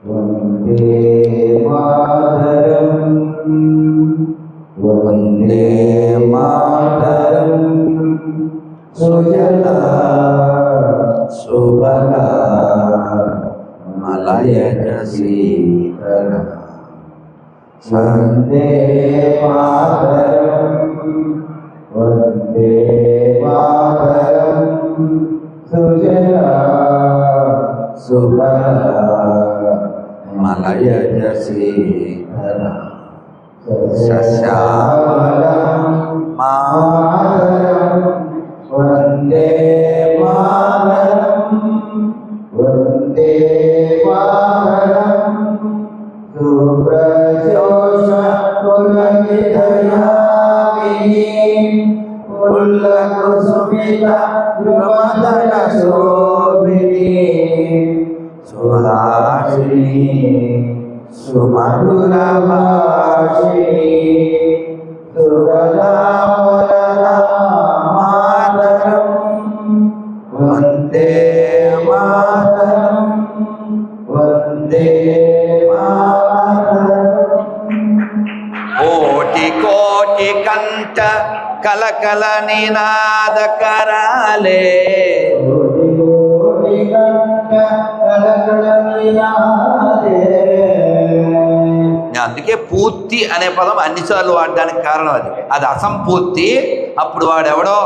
వందే మాతరం వందే మాతరం సుజలా సుఫలా మలయజ శీతలా వందే మాతరం వందే మాతరం సుజలా సుఫలా మలయజ శీతలా సస్యామలం మాతరం వందే మాతరం వందే మాతరం సుప్రజోష పులకితయామినీ పుల్లకుసుమిత ధ్రువదళ శోభినీ సుహాసినీ సుమధుర భాషిణీ సురలామలనా మాతరం వందే మాతరం వందే మాతరం. కోటి కోటి కంఠ కలకల నినాద కరాలే కోటి కోటి కంఠ కలకల నినాదే. అందుకే పూర్తి అనే పదం అన్నిసార్లు వాడడానికి కారణం అది అసంపూర్తి. అప్పుడు వాడెవడో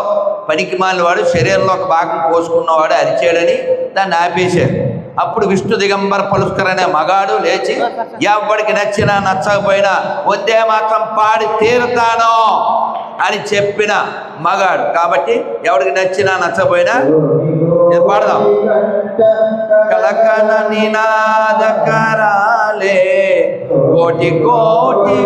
పనికి మాలిన వాడు శరీరంలో ఒక భాగం కోసుకున్నవాడు అరిచాడని దాన్ని ఆపేశారు. అప్పుడు విష్ణు దిగంబర పలుస్కర్ అనే మగాడు లేచి ఎవడికి నచ్చినా నచ్చకపోయినా వద్దే మాత్రం పాడి తీరుతాను అని చెప్పిన మగాడు. కాబట్టి ఎవడికి నచ్చినా నచ్చకపోయినా పాడదాం. కలకల నినాద కరాలే కోటి కోటి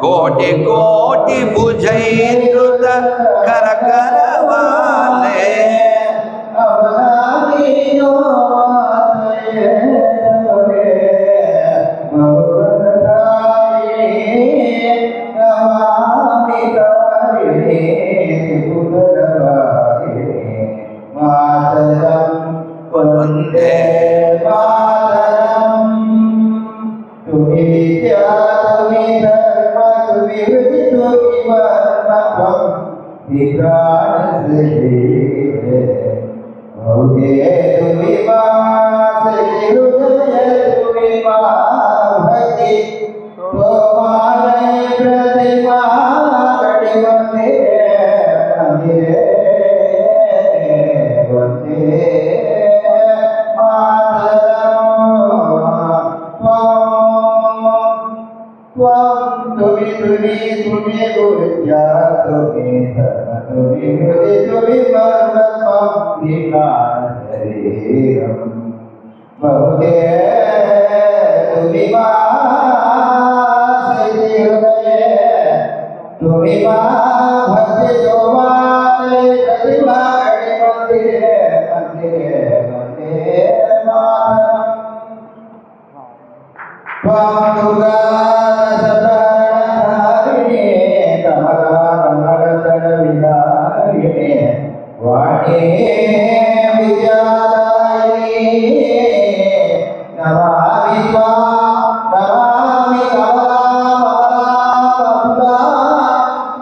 కోటి కోటి భుజైరుత కరకరవాలే వందే మాతరం తుమి విద్యా తుమి ధర్మ తుమి రుచి తుమి వర్ణం విప్రాణ శ్రీరే భౌతే తుమి మా శ్రీ హృదయ తుమి మా భక్తి తోమాలయ ప్రతిమా కటి వందే మందిరే వందే తుమి తుమి గురుజా తుమి ధర్మ తుమి హృది తుమి వర్ణం విప్రాణ శరీరం బహుదే తుమి మా శ్రీ హృదయ తుమి మా భక్తి తోమాలయ ప్రతిమా కటి మందిరే మందిరే వందే మాతరం. వాణి విద్యాదాయిని నమామి నమామి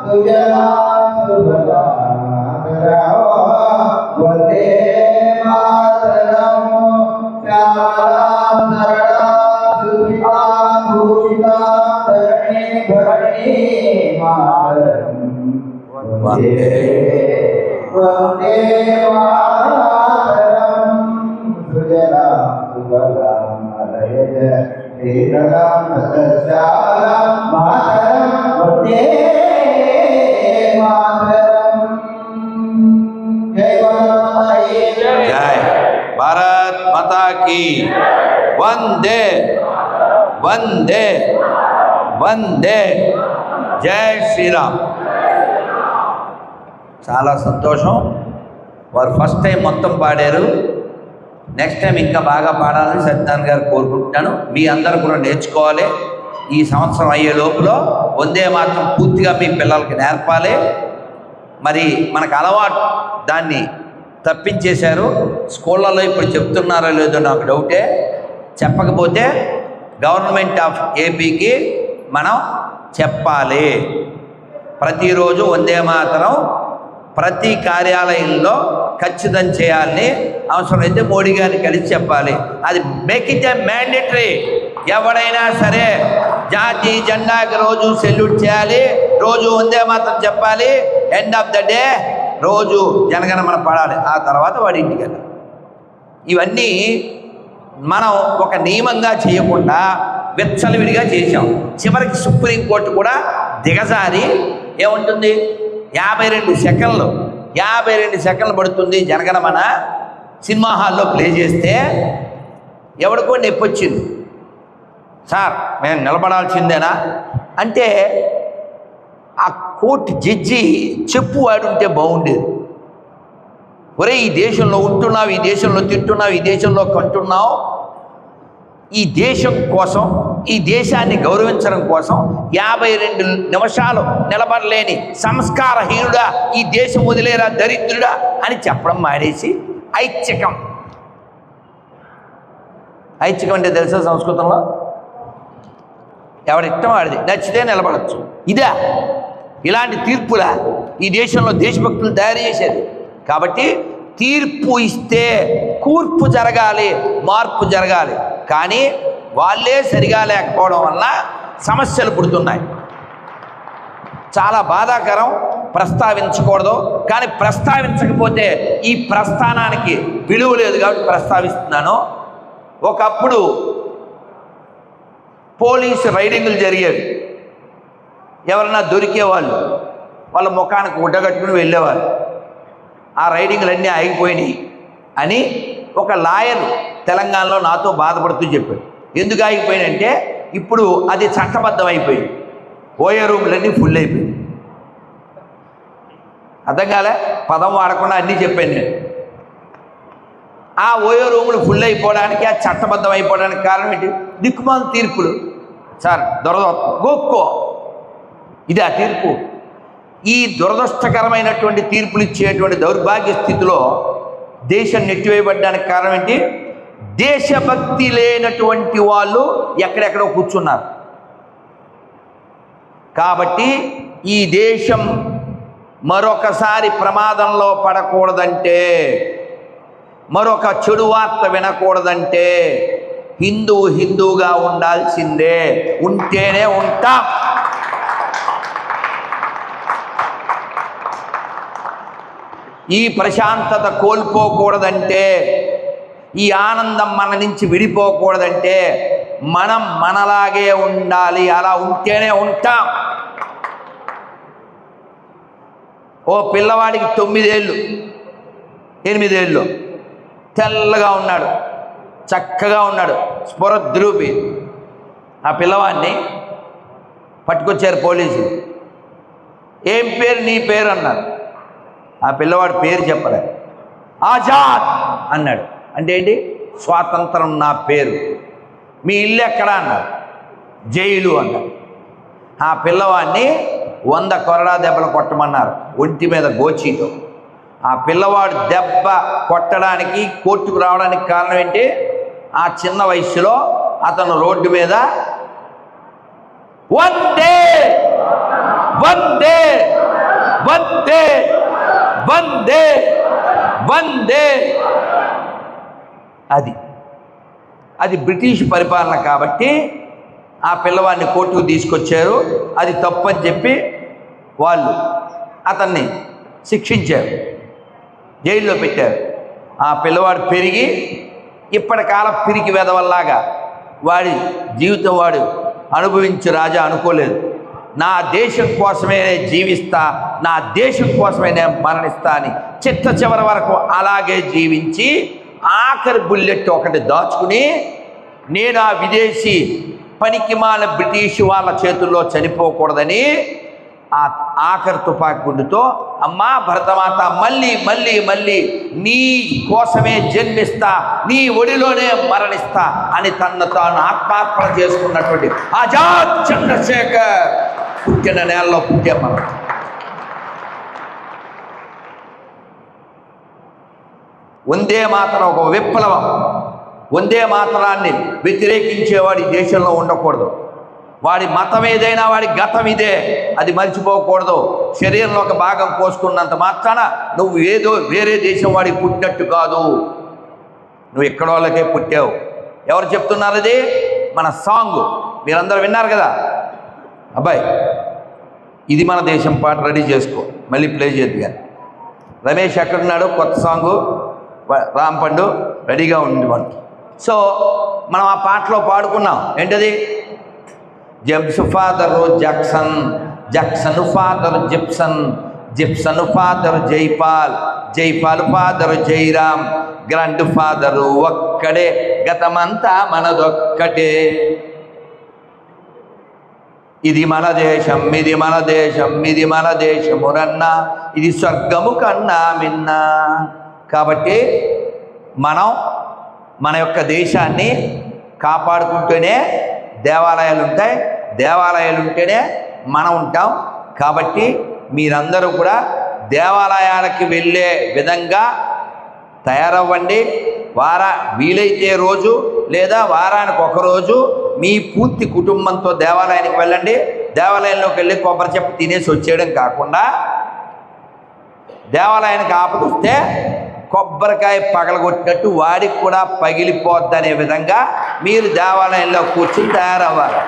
సుజలా సుఫలా వందే మాతరం శ్యామలాం సరళాం సుఫితాం భూషితాం ధరణి భరణి మాతరం వందే వందే మాతరం సుజలా సుఫలా మలయజ శీతలా సస్యామలా మాతరం వందే మాతరం. జై భారత్ మాతా కీ వందే వందే వందే. జై శ్రీరామ్. చాలా సంతోషం. వారు ఫస్ట్ టైం మొత్తం పాడారు. నెక్స్ట్ టైం ఇంకా బాగా పాడాలని సత్యనారాయణ గారు కోరుకుంటున్నాను. మీ అందరూ కూడా నేర్చుకోవాలి. ఈ సంవత్సరం అయ్యే లోపల వందే మాత్రం పూర్తిగా మీ పిల్లలకి నేర్పాలి. మరి మనకు అలవాటు, దాన్ని తప్పించేశారు. స్కూళ్ళల్లో ఇప్పుడు చెప్తున్నారో లేదో నాకు డౌటే. చెప్పకపోతే గవర్నమెంట్ ఆఫ్ ఏపీకి మనం చెప్పాలి. ప్రతిరోజు వందే మాతరం ప్రతి కార్యాలయంలో ఖచ్చితం చేయాలని, అవసరమైతే మోడీ గారిని కలిసి చెప్పాలి. అది మేక్ ఇట్ ఏ మ్యాండేటరీ. ఎవడైనా సరే జాతీయ జెండాకి రోజు సెల్యూట్ చేయాలి, రోజు వందే మాతరం చెప్పాలి. ఎండ్ ఆఫ్ ద డే రోజు జనగణమన పడాలి. ఆ తర్వాత వాడి ఇంటికి వెళ్ళాలి. ఇవన్నీ మనం ఒక నియమంగా చేయకుండా విచ్చలవిడిగా చేసాం. చివరికి సుప్రీంకోర్టు కూడా దిగజారి ఏముంటుంది, 52 సెకండ్లు పడుతుంది జనగణమన సినిమా హాల్లో ప్లే చేస్తే ఎవడికో నొప్పి వచ్చింది. సార్ మేము నిలబడాల్సిందేనా అంటే ఆ కోర్టు జడ్జి చెప్పు వాడుంటే బాగుండేది. ఒరే, ఈ దేశంలో ఉంటున్నావు, ఈ దేశంలో తింటున్నావు, ఈ దేశంలో కంటున్నావు, ఈ దేశం కోసం, ఈ దేశాన్ని గౌరవించడం కోసం 52 నిమిషాలు నిలబడలేని సంస్కారహీనుడా, ఈ దేశం వదిలేరా దరిద్రుడా అని చెప్పడం మానేసి ఐచ్ఛికం అంటే తెలుసా సంస్కృతంలో? ఎవరిష్టం వాడిది, నచ్చితే నిలబడచ్చు. ఇదా ఇలాంటి తీర్పులా ఈ దేశంలో దేశభక్తులు తయారు చేసేది? కాబట్టి తీర్పు ఇస్తే కూర్పు జరగాలి, మార్పు జరగాలి. కానీ వాళ్ళే సరిగా లేకపోవడం వల్ల సమస్యలు పుడుతున్నాయి. చాలా బాధాకరం. ప్రస్తావించకూడదు, కానీ ప్రస్తావించకపోతే ఈ ప్రస్థానానికి విలువ లేదు కాబట్టి ప్రస్తావిస్తున్నాను. ఒకప్పుడు పోలీసు రైడింగులు జరిగేవి. ఎవరన్నా దొరికేవాళ్ళు వాళ్ళ ముఖానికి గుడ్డగట్టుకుని వెళ్ళేవారు. ఆ రైడింగులన్నీ ఆగిపోయినాయి అని ఒక లాయర్ తెలంగాణలో నాతో బాధపడుతూ చెప్పాడు. ఎందుకు ఆగిపోయినంటే ఇప్పుడు అది చట్టబద్ధం అయిపోయింది. ఓయే రూములన్నీ ఫుల్ అయిపోయింది. అర్థం కాలే, పదం వాడకుండా అన్నీ చెప్పాను నేను. ఆ ఓయో రూములు ఫుల్ అయిపోవడానికి, ఆ చట్టబద్ధం అయిపోవడానికి కారణం ఏంటి? దిక్కుమాల తీర్పులు. సార్ గోక్కో, ఇది ఆ తీర్పు. ఈ దురదృష్టకరమైనటువంటి తీర్పులు ఇచ్చేటువంటి దౌర్భాగ్య స్థితిలో దేశం నెట్టివేయబడ్డానికి కారణం ఏంటి? దేశభక్తి లేనటువంటి వాళ్ళు ఎక్కడెక్కడో కూర్చున్నారు. కాబట్టి ఈ దేశం మరొకసారి ప్రమాదంలో పడకూడదంటే, మరొక చెడు వార్త వినకూడదంటే హిందువుగా ఉండాల్సిందే. ఉంటేనే ఉంటాం. ఈ ప్రశాంతత కోల్పోకూడదంటే, ఈ ఆనందం మన నుంచి విడిపోకూడదంటే మనం మనలాగే ఉండాలి. అలా ఉంటేనే ఉంటాం. ఓ పిల్లవాడికి 9 ఏళ్ళు 8 ఏళ్ళు తెల్లగా ఉన్నాడు, చక్కగా ఉన్నాడు, స్ఫురద్రూపి. ఆ పిల్లవాడిని పట్టుకొచ్చారు పోలీసులు. ఏం పేరు, నీ పేరు అన్నారు. ఆ పిల్లవాడు పేరు చెప్పలే. ఆజాద్ అన్నాడు. అంటే ఏంటి? స్వాతంత్రం నా పేరు. మీ ఇల్లు ఎక్కడా అన్నారు. జైలు అన్నారు. ఆ పిల్లవాడిని 100 కొరడా దెబ్బలు కొట్టమన్నారు, ఒంటి మీద గోచీతో. ఆ పిల్లవాడు దెబ్బ కొట్టడానికి, కోర్టుకు రావడానికి కారణం ఏంటి? ఆ చిన్న వయసులో అతను రోడ్డు మీద వందే వందే వందే వందే వందే, అది బ్రిటిష్ పరిపాలన. కాబట్టి ఆ పిల్లవాడిని కోర్టుకు తీసుకొచ్చారు. అది తప్పని చెప్పి వాళ్ళు అతన్ని శిక్షించారు, జైల్లో పెట్టారు. ఆ పిల్లవాడు పెరిగి ఇప్పటికాల పిరికి వెధవల్లాగా వాడి జీవితం వాడు అనుభవించి రాజా అనుకోలేదు. నా దేశం కోసమే నేను జీవిస్తా, నా దేశం కోసమే నేను మరణిస్తా అని చిట్ట చివరి వరకు అలాగే జీవించి ఆఖరి బుల్లెట్ ఒకటి దాచుకుని, నేను ఆ విదేశీ పనికిమాల బ్రిటిష్ వాళ్ళ చేతుల్లో చనిపోకూడదని ఆ ఆఖరి తుపాకి గుండుతో, అమ్మా భరతమాత, మళ్ళీ మళ్ళీ మళ్ళీ నీ కోసమే జన్మిస్తా, నీ ఒడిలోనే మరణిస్తా అని తను తాను ఆత్మార్పణ చేసుకున్నటువంటి ఆజాద్ చంద్రశేఖర్ పుట్టిన నేలలో పుట్టే మనం. వందే మాతరం ఒక విప్లవం. వందే మాతరాన్ని వ్యతిరేకించేవాడు ఈ దేశంలో ఉండకూడదు. వాడి మతం ఏదైనా వాడి గతం ఇదే, అది మర్చిపోకూడదు. శరీరంలో ఒక భాగం కోసుకున్నంత మాత్రాన నువ్వు ఏదో వేరే దేశం వాడికి పుట్టినట్టు కాదు, నువ్వు ఇక్కడ వాళ్ళకే పుట్టావు. ఎవరు చెప్తున్నారు అది? మన సాంగ్ మీరందరూ విన్నారు కదా. అబ్బాయి ఇది మన దేశం పాట రెడీ చేసుకో, మళ్ళీ ప్లే చేద్దు. కానీ రమేష్ ఎక్కడున్నాడు? కొత్త సాంగు రాంపండు రెడీగా ఉంది మనకి. సో మనం ఆ పాటలో పాడుకున్నాం. ఏంటది? James father Jackson, Jackson father Gipson, Gipson father Jaipal, Jaipal father Jairam, grandfather ఒక్కడే, గతమంతా మనదొక్కటే. ఇది మన దేశం, ఇది మన దేశం, ఇది మన దేశమురన్నా, ఇది స్వర్గము కన్నా మిన్నా. కాబట్టి మనం మన యొక్క దేశాన్ని కాపాడుకుంటూనే దేవాలయాలు ఉంటాయి, దేవాలయాలు ఉంటేనే మనం ఉంటాం. కాబట్టి మీరందరూ కూడా దేవాలయాలకి వెళ్ళే విధంగా తయారవ్వండి. వీలైతే రోజు లేదా వారానికి ఒకరోజు మీ పూర్తి కుటుంబంతో దేవాలయానికి వెళ్ళండి. దేవాలయంలోకి వెళ్ళి కొబ్బరి చెప్పు తినేసి వచ్చేయడం కాకుండా, దేవాలయానికి ఆపదొస్తే కొబ్బరికాయ పగలగొట్టినట్టు వాడికి కూడా పగిలిపోద్దనే విధంగా మీరు దేవాలయంలో కూర్చుని తయారవ్వాలి.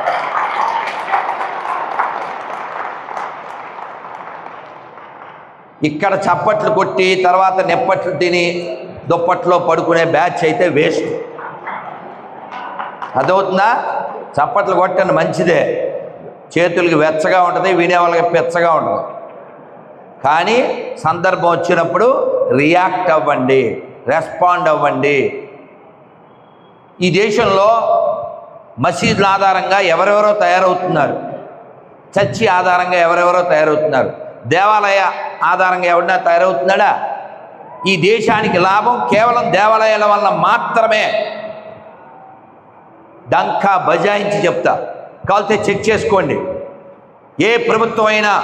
ఇక్కడ చప్పట్లు కొట్టి తర్వాత నెప్పట్లు తిని దుప్పట్లో పడుకునే బ్యాచ్ అయితే వేస్ట్. అదవుతుందా? చప్పట్లు కొట్టండి, మంచిదే, చేతులకి వెచ్చగా ఉంటుంది, వినే వాళ్ళకి పెచ్చగా ఉంటుంది. కానీ సందర్భం వచ్చినప్పుడు రియాక్ట్ అవ్వండి, రెస్పాండ్ అవ్వండి. ఈ దేశంలో మసీదుల ఆధారంగా ఎవరెవరో తయారవుతున్నారు, చర్చి ఆధారంగా ఎవరెవరో తయారవుతున్నారు, దేవాలయ ఆధారంగా ఎవరైనా తయారవుతున్నాడా? ఈ దేశానికి లాభం కేవలం దేవాలయాల వల్ల మాత్రమే. డంకా బజాయించి చెప్తా, కాలితే చెక్ చేసుకోండి. ఏ ప్రభుత్వం అయినా,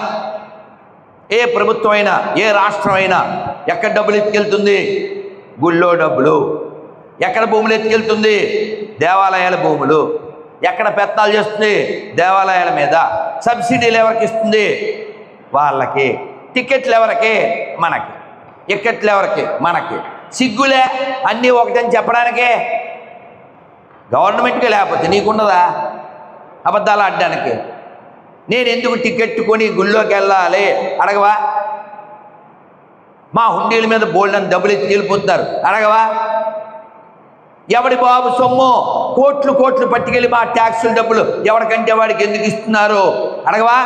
ఏ రాష్ట్రం అయినా ఎక్కడ డబ్బులు ఎత్తుకెళ్తుంది? గుళ్ళో డబ్బులు. ఎక్కడ భూములు ఎత్తుకెళ్తుంది? దేవాలయాల భూములు. ఎక్కడ పెత్తనాలు చేస్తుంది? దేవాలయాల మీద. సబ్సిడీలు ఎవరికి ఇస్తుంది? వాళ్ళకి. టికెట్లు ఎవరికి? మనకి. ఎక్కట్లు ఎవరికి? మనకి. సిగ్గులే అన్నీ ఒకటని చెప్పడానికే. గవర్నమెంట్కి లేకపోతే నీకున్నదా అబద్ధాలు ఆడడానికి? నేను ఎందుకు టికెట్ కొని గుళ్ళోకి వెళ్ళాలి అడగవా? మా హుండీల మీద బోల్డని డబ్బులు ఎత్తి వెళ్ళిపోతున్నారు అడగవా? ఎవడి బాబు సొమ్ము కోట్లు కోట్లు పట్టుకెళ్ళి మా ట్యాక్సుల డబ్బులు ఎవరికంటే వాడికి ఎందుకు ఇస్తున్నారు అడగవా?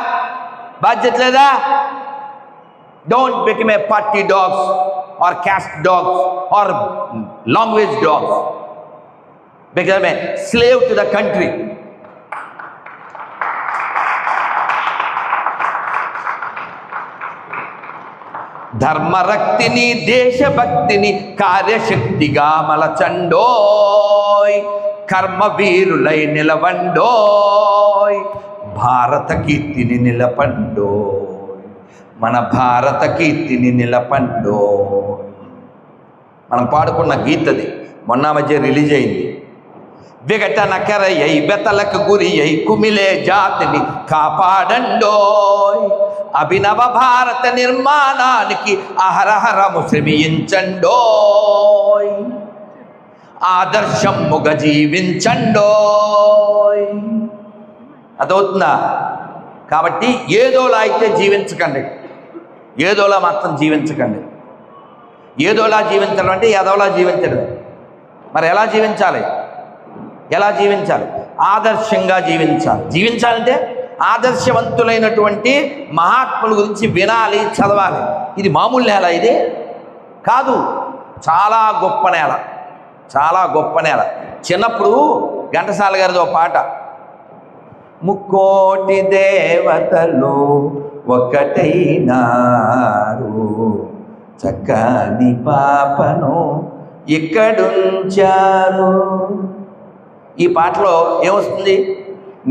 బాధ్యత లేదా? Don't become a party dogs or caste dogs or language dogs. Become a slave to the country. ధర్మరక్తిని దేశభక్తిని కార్యశక్తిగా మలచండోయ్, కర్మవీరులై నిలవండోయ్, భారత కీర్తిని నిలపండోయ్, మన భారత కీర్తిని నిలపండోయ్. మనం పాడుకున్న గీతది మొన్న మధ్య రిలీజ్ అయింది. విఘటన కరయ్యై బెతలకు గురి అయి కుమిలే జాతిని కాపాడండోయ్, అభినవ భారత నిర్మాణానికి అహరహరము శ్రమించండోయ్, ఆదర్శముగా జీవించండోయ్. అదవుతుందా? కాబట్టి ఏదోలా అయితే జీవించకండి, ఏదోలా మాత్రం జీవించకండి. ఏదోలా జీవించడం అంటే ఏదోలా జీవించడం. మరి ఎలా జీవించాలి? ఎలా జీవించాలి? ఆదర్శంగా జీవించాలి. జీవించాలంటే ఆదర్శవంతులైనటువంటి మహాత్ముల గురించి వినాలి, చదవాలి. ఇది మామూలు నేల ఇది కాదు, చాలా గొప్ప నేల, చాలా గొప్ప నేల. చిన్నప్పుడు ఘంటసాల గారితో పాట, ముక్కోటి దేవతలు ఒకటైనారు, చక్కని పాపను ఇక్కడుంచారు. ఈ పాటలో ఏమొస్తుంది?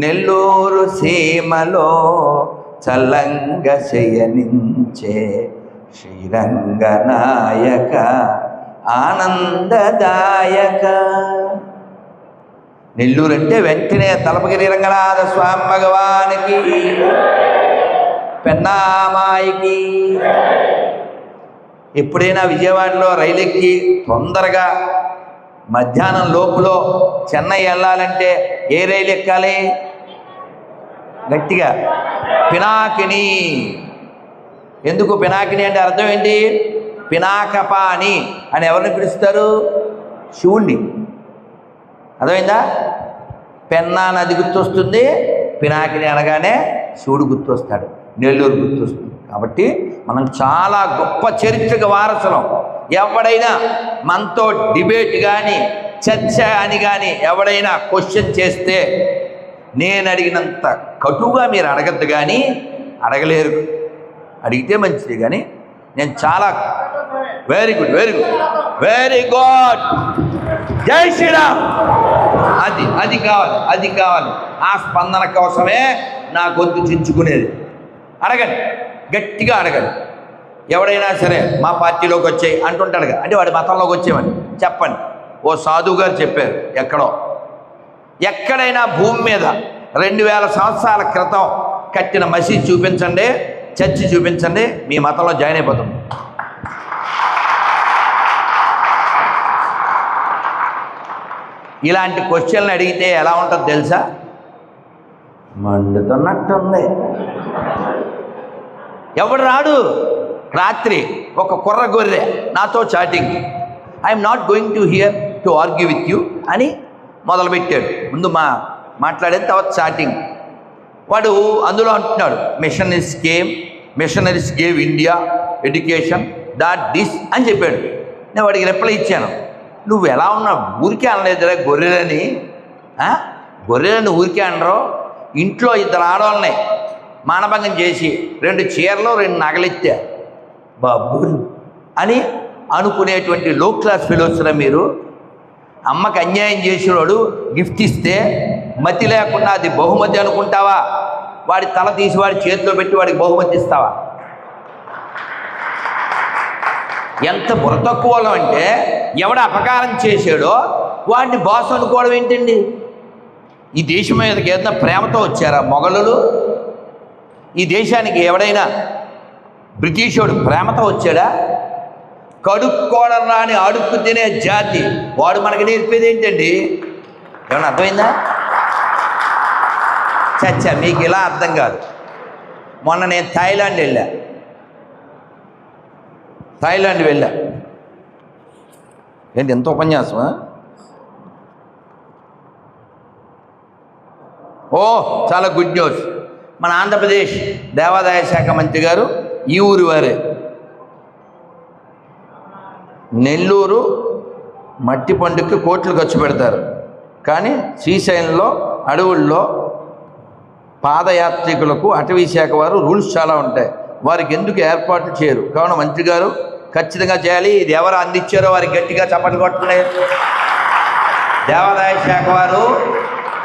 నెల్లూరు సీమలో చల్లంగా శయనించే శ్రీరంగనాయక ఆనందదాయక. నెల్లూరు అంటే వెంటనే తలపగిరి రంగనాథ స్వామి భగవానికి, పెన్నామాయికి. ఎప్పుడైనా విజయవాడలో రైలు ఎక్కి తొందరగా మధ్యాహ్నం లోపులో చెన్నై వెళ్ళాలంటే ఏ రైలు ఎక్కాలి? గట్టిగా పినాకిని. ఎందుకు పినాకిని అంటే అర్థం ఏంటి? పినాకపాణి అని ఎవరిని పిలుస్తారు? శివుణ్ణి. అర్థమైందా? పెన్నా నది గుర్తొస్తుంది, పినాకిని అనగానే శివుడు గుర్తొస్తాడు, నెల్లూరు గుర్తొస్తుంది. కాబట్టి మనం చాలా గొప్ప చరిత్రక వారసులం. ఎవడైనా మనతో డిబేట్ కానీ చర్చ అని కానీ ఎవడైనా క్వశ్చన్ చేస్తే నేను అడిగినంత కటువుగా మీరు అడగద్దు, కానీ అడగలేరు. అడిగితే మంచిది, కానీ నేను చాలా very good very good very good జై శ్రీరామ్. అది కావాలి, అది కావాలి. ఆ స్పందన కోసమే నా గొంతు చించుకునేది. అడగండి, గట్టిగా అడగండి. ఎవడైనా సరే మా పార్టీలోకి వచ్చాయి అంటుంటాడుగా, అంటే వాడి మతంలోకి వచ్చేవని చెప్పండి. ఓ సాధువు గారు చెప్పారు, ఎక్కడైనా భూమి మీద 2000 సంవత్సరాల క్రితం కట్టిన మసీద్ చూపించండి, చర్చి చూపించండి, మీ మతంలో జాయిన్ అయిపోతాం. ఇలాంటి క్వశ్చన్లు అడిగితే ఎలా ఉంటుందో తెలుసా? మండుతున్నట్టుంది. ఎవడు రాడు. రాత్రి ఒక కుర్ర గొర్రె నాతో chatting, I'm not going to here to argue with you అని మొదలుపెట్టాడు. ముందు మాట్లాడిన తర్వాత చాటింగ్. వాడు అందులో అంటున్నాడు, missionaries gave India education this అని చెప్పాడు. నేను వాడికి రిప్లై ఇచ్చాను, నువ్వు ఎలా ఉన్నావు? ఊరికే అనలేదురా గొర్రెలని. గొర్రెలని ఊరికే అనరు. ఇంట్లో 2 ఆడవాళ్ళని మానభంగం చేసి 2 చీరలు 2 నగలెత్తా బాబు అని అనుకునేటువంటి లో క్లాస్ ఫెలోస్రా మీరు. అమ్మకి అన్యాయం చేసినవాడు గిఫ్ట్ ఇస్తే మతి లేకుండా అది బహుమతి అనుకుంటావా? వాడి తల తీసి వాడి చేతిలో పెట్టి వాడికి బహుమతి ఇస్తావా? ఎంత బుర్ర తక్కువ అంటే ఎవడ అపకారం చేశాడో వాడిని బాస్ అనుకోవడం ఏంటండి? ఈ దేశం మీదకి ఏదైనా ప్రేమతో వచ్చారా మొఘలులు? ఈ దేశానికి ఎవడైనా బ్రిటిషోడు ప్రేమతో వచ్చాడా? కడుక్కోవడం రాని అడుక్కు తినే జాతి వాడు మనకి నేర్పేది ఏంటండి? ఏమన్నా అర్థమైందా? చచ్చా, మీకు ఇలా అర్థం కాదు. మొన్న నేను థాయిలాండ్ వెళ్ళా. ఏంటి ఎంత ఉపన్యాసమా? చాలా గుడ్ న్యూస్. మన ఆంధ్రప్రదేశ్ దేవాదాయ శాఖ మంత్రి గారు ఈ ఊరి వారే. నెల్లూరు మట్టి పండుగకి కోట్లు ఖర్చు పెడతారు, కానీ శ్రీశైలంలో అడవుల్లో పాదయాత్రికులకు అటవీ శాఖ వారు రూల్స్ చాలా ఉంటాయి, వారికి ఎందుకు ఏర్పాట్లు చేయరు? కావున మంత్రి గారు ఖచ్చితంగా చేయాలి. ఇది ఎవరు అందించారో వారికి గట్టిగా చప్పట్లు కొట్టలే. దేవాదాయ శాఖ వారు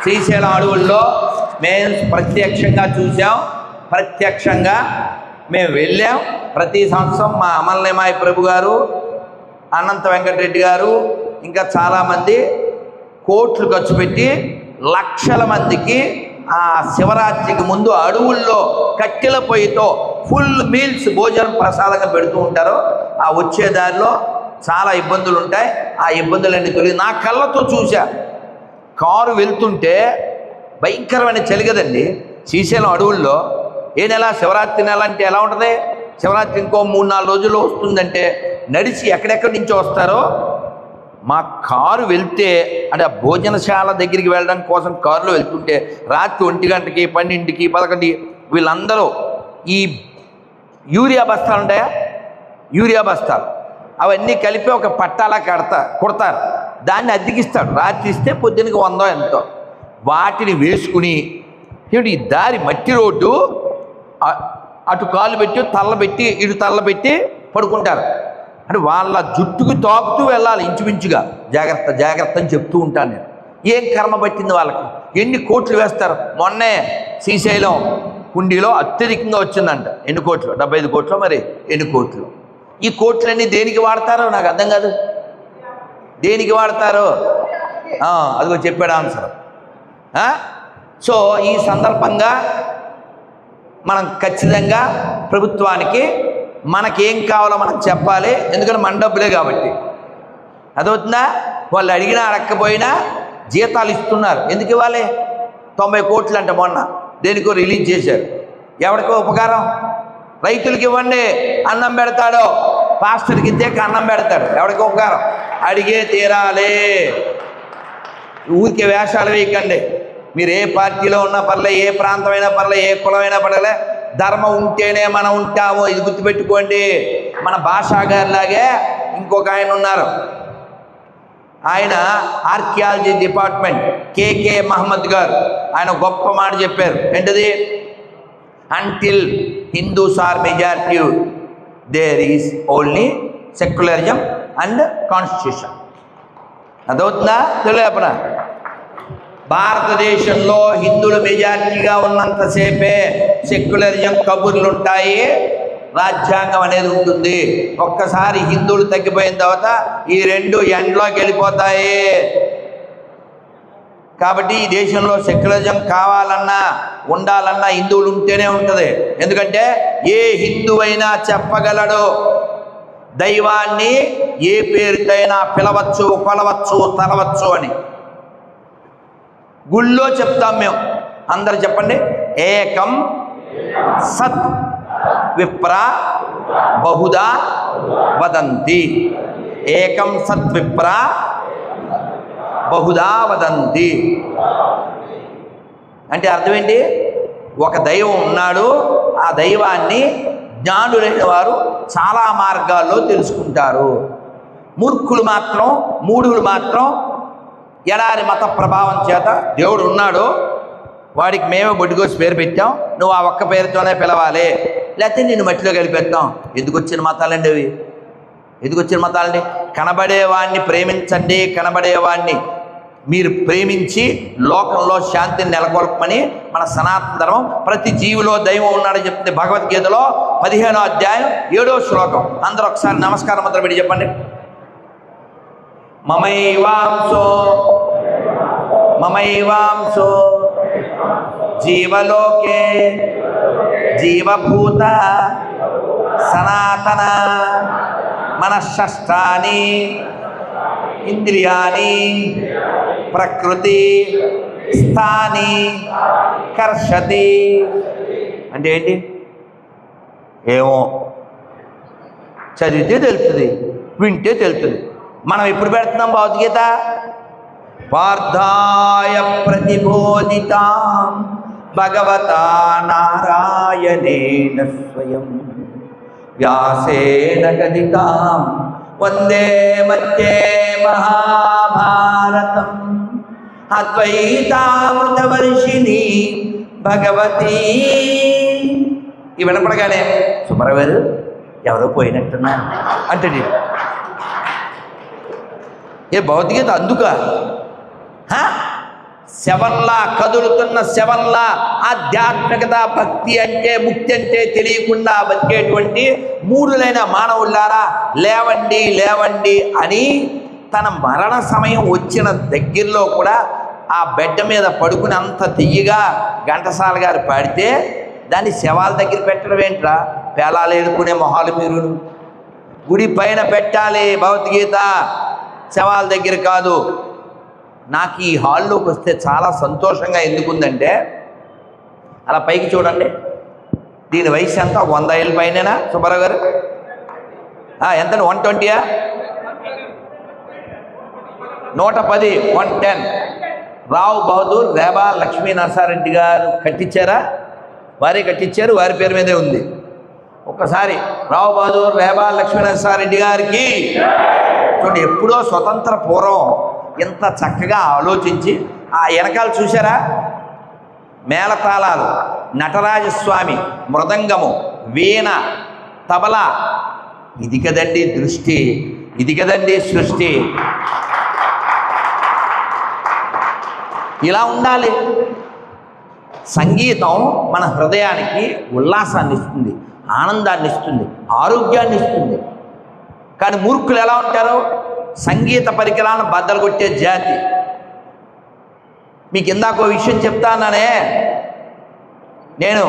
శ్రీశైలం అడవుల్లో మేము ప్రత్యక్షంగా చూసాం, ప్రత్యక్షంగా మేము వెళ్ళాం. ప్రతి సంవత్సరం మా అమలనేమాయ ప్రభు గారు, అనంత వెంకటరెడ్డి గారు, ఇంకా చాలామంది కోట్లు ఖర్చు పెట్టి లక్షల మందికి ఆ శివరాత్రికి ముందు అడవుల్లో కట్టెల పొయ్యితో ఫుల్ మీల్స్ భోజనం ప్రసాదంగా పెడుతూ ఉంటారు. ఆ వచ్చే దారిలో చాలా ఇబ్బందులు ఉంటాయి. ఆ ఇబ్బందులన్నీ తొలగి నా కళ్ళతో చూసా. కారు వెళ్తుంటే భయంకరమైన చలి కదండి శ్రీశైలం అడవుల్లో. ఏ నెల? శివరాత్రి నెల అంటే ఎలా ఉంటుంది? శివరాత్రి ఇంకో 3-4 రోజుల్లో వస్తుందంటే నడిచి ఎక్కడెక్కడి నుంచో వస్తారో. మా కారు వెళ్తే అంటే ఆ భోజనశాల దగ్గరికి వెళ్ళడం కోసం కారులో వెళ్తుంటే రాత్రి 1 గంటకి 12కి 11కి వీళ్ళందరూ ఈ యూరియా బస్తాలు ఉంటాయా, యూరియా బస్తాలు అవన్నీ కలిపి ఒక పట్టాలా కుడతారు. దాన్ని అద్దెకిస్తాడు. రాత్రి ఇస్తే పొద్దునకి 100 ఎంతో. వాటిని వేసుకుని ఈ దారి మట్టి రోడ్డు అటు కాలు పెట్టి తల్లబెట్టి ఇటు తల్లబెట్టి పడుకుంటారు. అంటే వాళ్ళ జుట్టుకు తాకుతూ వెళ్ళాలి ఇంచుమించుగా. జాగ్రత్త జాగ్రత్త అని చెప్తూ ఉంటాను నేను. ఏం కర్మ పట్టింది వాళ్ళకి? ఎన్ని కోట్లు వేస్తారు? మొన్నే శ్రీశైలం కుండీలో అత్యధికంగా వచ్చిందంట. ఎన్ని కోట్లు? 75 కోట్లు, మరి ఎన్ని కోట్లు? ఈ కోట్లన్నీ దేనికి వాడతారో నాకు అర్థం కాదు. దేనికి వాడతారు? అదిగో చెప్పాడు ఆన్సర్. సో ఈ సందర్భంగా మనం ఖచ్చితంగా ప్రభుత్వానికి మనకేం కావాలో మనం చెప్పాలి. ఎందుకంటే మన డబ్బులే కాబట్టి. అదవుతుందా? వాళ్ళు అడిగినా అడగకపోయినా జీతాలు ఇస్తున్నారు. ఎందుకు ఇవ్వాలి? 90 కోట్లు అంట మొన్న దేనికో రిలీజ్ చేశారు. ఎవరికో ఉపకారం? రైతులకి ఇవ్వండి, అన్నం పెడతాడు. పాస్టర్కి ఇద్దే అన్నం పెడతాడు. ఎవరికి ఉపకారం? అడిగే తీరాలే. ఊరికే వేషాలు వేయకండి. మీరు ఏ పార్టీలో ఉన్నా పర్లే, ఏ ప్రాంతమైనా పర్లే, ఏ కులమైనా పర్లే, ధర్మం ఉంటేనే మనం ఉంటాము. ఇది గుర్తుపెట్టుకోండి. మన భాషా గారిలాగే ఇంకొక ఆయన ఉన్నారు. ఆయన ఆర్కియాలజీ డిపార్ట్మెంట్ కేకే మహమ్మద్ గారు. ఆయన గొప్ప మాట చెప్పారు. ఏంటది? Until Hindus are majority there is only secularism and constitution. అదవుతుందా? తెలియపనా? భారతదేశంలో హిందువులు మెజారిటీగా ఉన్నంతసేపే సెక్యులరిజం కబుర్లు ఉంటాయి, రాజ్యాంగం అనేది ఉంటుంది. ఒక్కసారి హిందువులు తగ్గిపోయిన తర్వాత ఈ రెండు ఎండ్లోకి వెళ్ళిపోతాయి. కాబట్టి ఈ దేశంలో సెక్యులరిజం కావాలన్నా ఉండాలన్నా హిందువులు ఉంటేనే ఉంటుంది. ఎందుకంటే ఏ హిందువైనా చెప్పగలడు దైవాన్ని ఏ పేరుకైనా పిలవచ్చు, కొలవచ్చు, తలవచ్చు అని. గుళ్ళో చెప్తాం మేము. అందరు చెప్పండి. ఏకం సత్ విప్ర బహుదా వదంతి. ఏకం సత్ విప్ర బహుదా వదంతి అంటే అర్థం ఏంటి? ఒక దైవం ఉన్నాడు. ఆ దైవాన్ని జ్ఞానులైన వారు చాలా మార్గాల్లో తెలుసుకుంటారు. మూర్ఖులు మాత్రం, మూఢులు మాత్రం ఎలాంటి మత ప్రభావం చేత దేవుడు ఉన్నాడు, వాడికి మేమే బొడ్డుకోసి పేరు పెట్టాం, నువ్వు ఆ ఒక్క పేరుతోనే పిలవాలి, లేకపోతే నిన్ను మట్టిలో కలిపేస్తాం. ఎందుకు వచ్చిన మతాలండి అవి? ఎందుకు వచ్చిన మతాలండి? కనబడేవాడిని ప్రేమించండి. కనబడేవాడిని మీరు ప్రేమించి లోకంలో శాంతిని నెలకొల్పమని మన సనాతన ధర్మం ప్రతి జీవిలో దైవం ఉన్నాడని చెప్తుంది. భగవద్గీతలో 15వ అధ్యాయం 7వ శ్లోకం. అందరూ ఒకసారి నమస్కారం మాత్రం పెట్టి చెప్పండి. మమైవాంసో జీవలోకే జీవభూత సనాతన మనఃషష్టాని ఇంద్రియాని ప్రకృతి స్థాని కర్షతి. అంటే ఏంటి? ఏమో చదివితే తెలుస్తుంది, వింటే తెలుస్తుంది. మనం ఎప్పుడు పెడుతున్నాం భగవద్గీత? పార్థాయ ప్రతిబోధితాం భగవతా నారాయణేన స్వయం వ్యాసేన కథితాం వందే మధ్యే మహాభారతం అద్వైతామృతవర్షిణి భగవతి. ఈ వినపడగానే సుబ్రహ్మణ్యం ఎవరో పోయినట్టున్నారు అంటే ఏ భగవద్గీత అందుక శవంలా కదులుతున్న శవంలా ఆధ్యాత్మికత, భక్తి అంటే, ముక్తి అంటే తెలియకుండా బతికేటువంటి మూఢులైన మానవులారా లేవండి లేవండి అని తన మరణ సమయం వచ్చిన దగ్గరలో కూడా ఆ బెడ్డ మీద పడుకుని అంత తీయగా ఘంటసాల గారు పాడితే దాన్ని శవాల దగ్గర పెట్టడం ఏంట్రా? పేలాలు ఏడుకునే మొహాలు మీరు. గుడి పైన పెట్టాలి భగవద్గీత, శవాల దగ్గర కాదు. నాకు ఈ హాల్లోకి వస్తే చాలా సంతోషంగా ఎందుకుందంటే, అలా పైకి చూడండి, దీని వయసు ఎంత? 100 ఏళ్ళ పైనేనా సుబ్బారావు గారు? ఎంత? 120? 110, 110. రావు బహదూర్ రేబా లక్ష్మీ నరసారెడ్డి గారు కట్టించారా? వారే కట్టించారు, వారి పేరు మీదే ఉంది. ఒక్కసారి రావు బహదూర్ రేబా లక్ష్మీ నరసారెడ్డి గారికి చూడండి. ఎప్పుడో స్వతంత్ర పూర్వం ఎంత చక్కగా ఆలోచించి ఆ వెనకాల చూసారా? మేళతాళాలు, నటరాజస్వామి, మృదంగము, వీణ, తబలా. ఇది కదండి దృష్టి, ఇది కదండి సృష్టి. ఇలా ఉండాలి. సంగీతం మన హృదయానికి ఉల్లాసాన్ని ఇస్తుంది, ఆనందాన్ని ఇస్తుంది, ఆరోగ్యాన్ని ఇస్తుంది. కానీ మూర్ఖులు ఎలా ఉంటారు? సంగీత పరికరాలను బద్దలు కొట్టే జాతి. మీకు ఇందాక విషయం చెప్తానే, నేను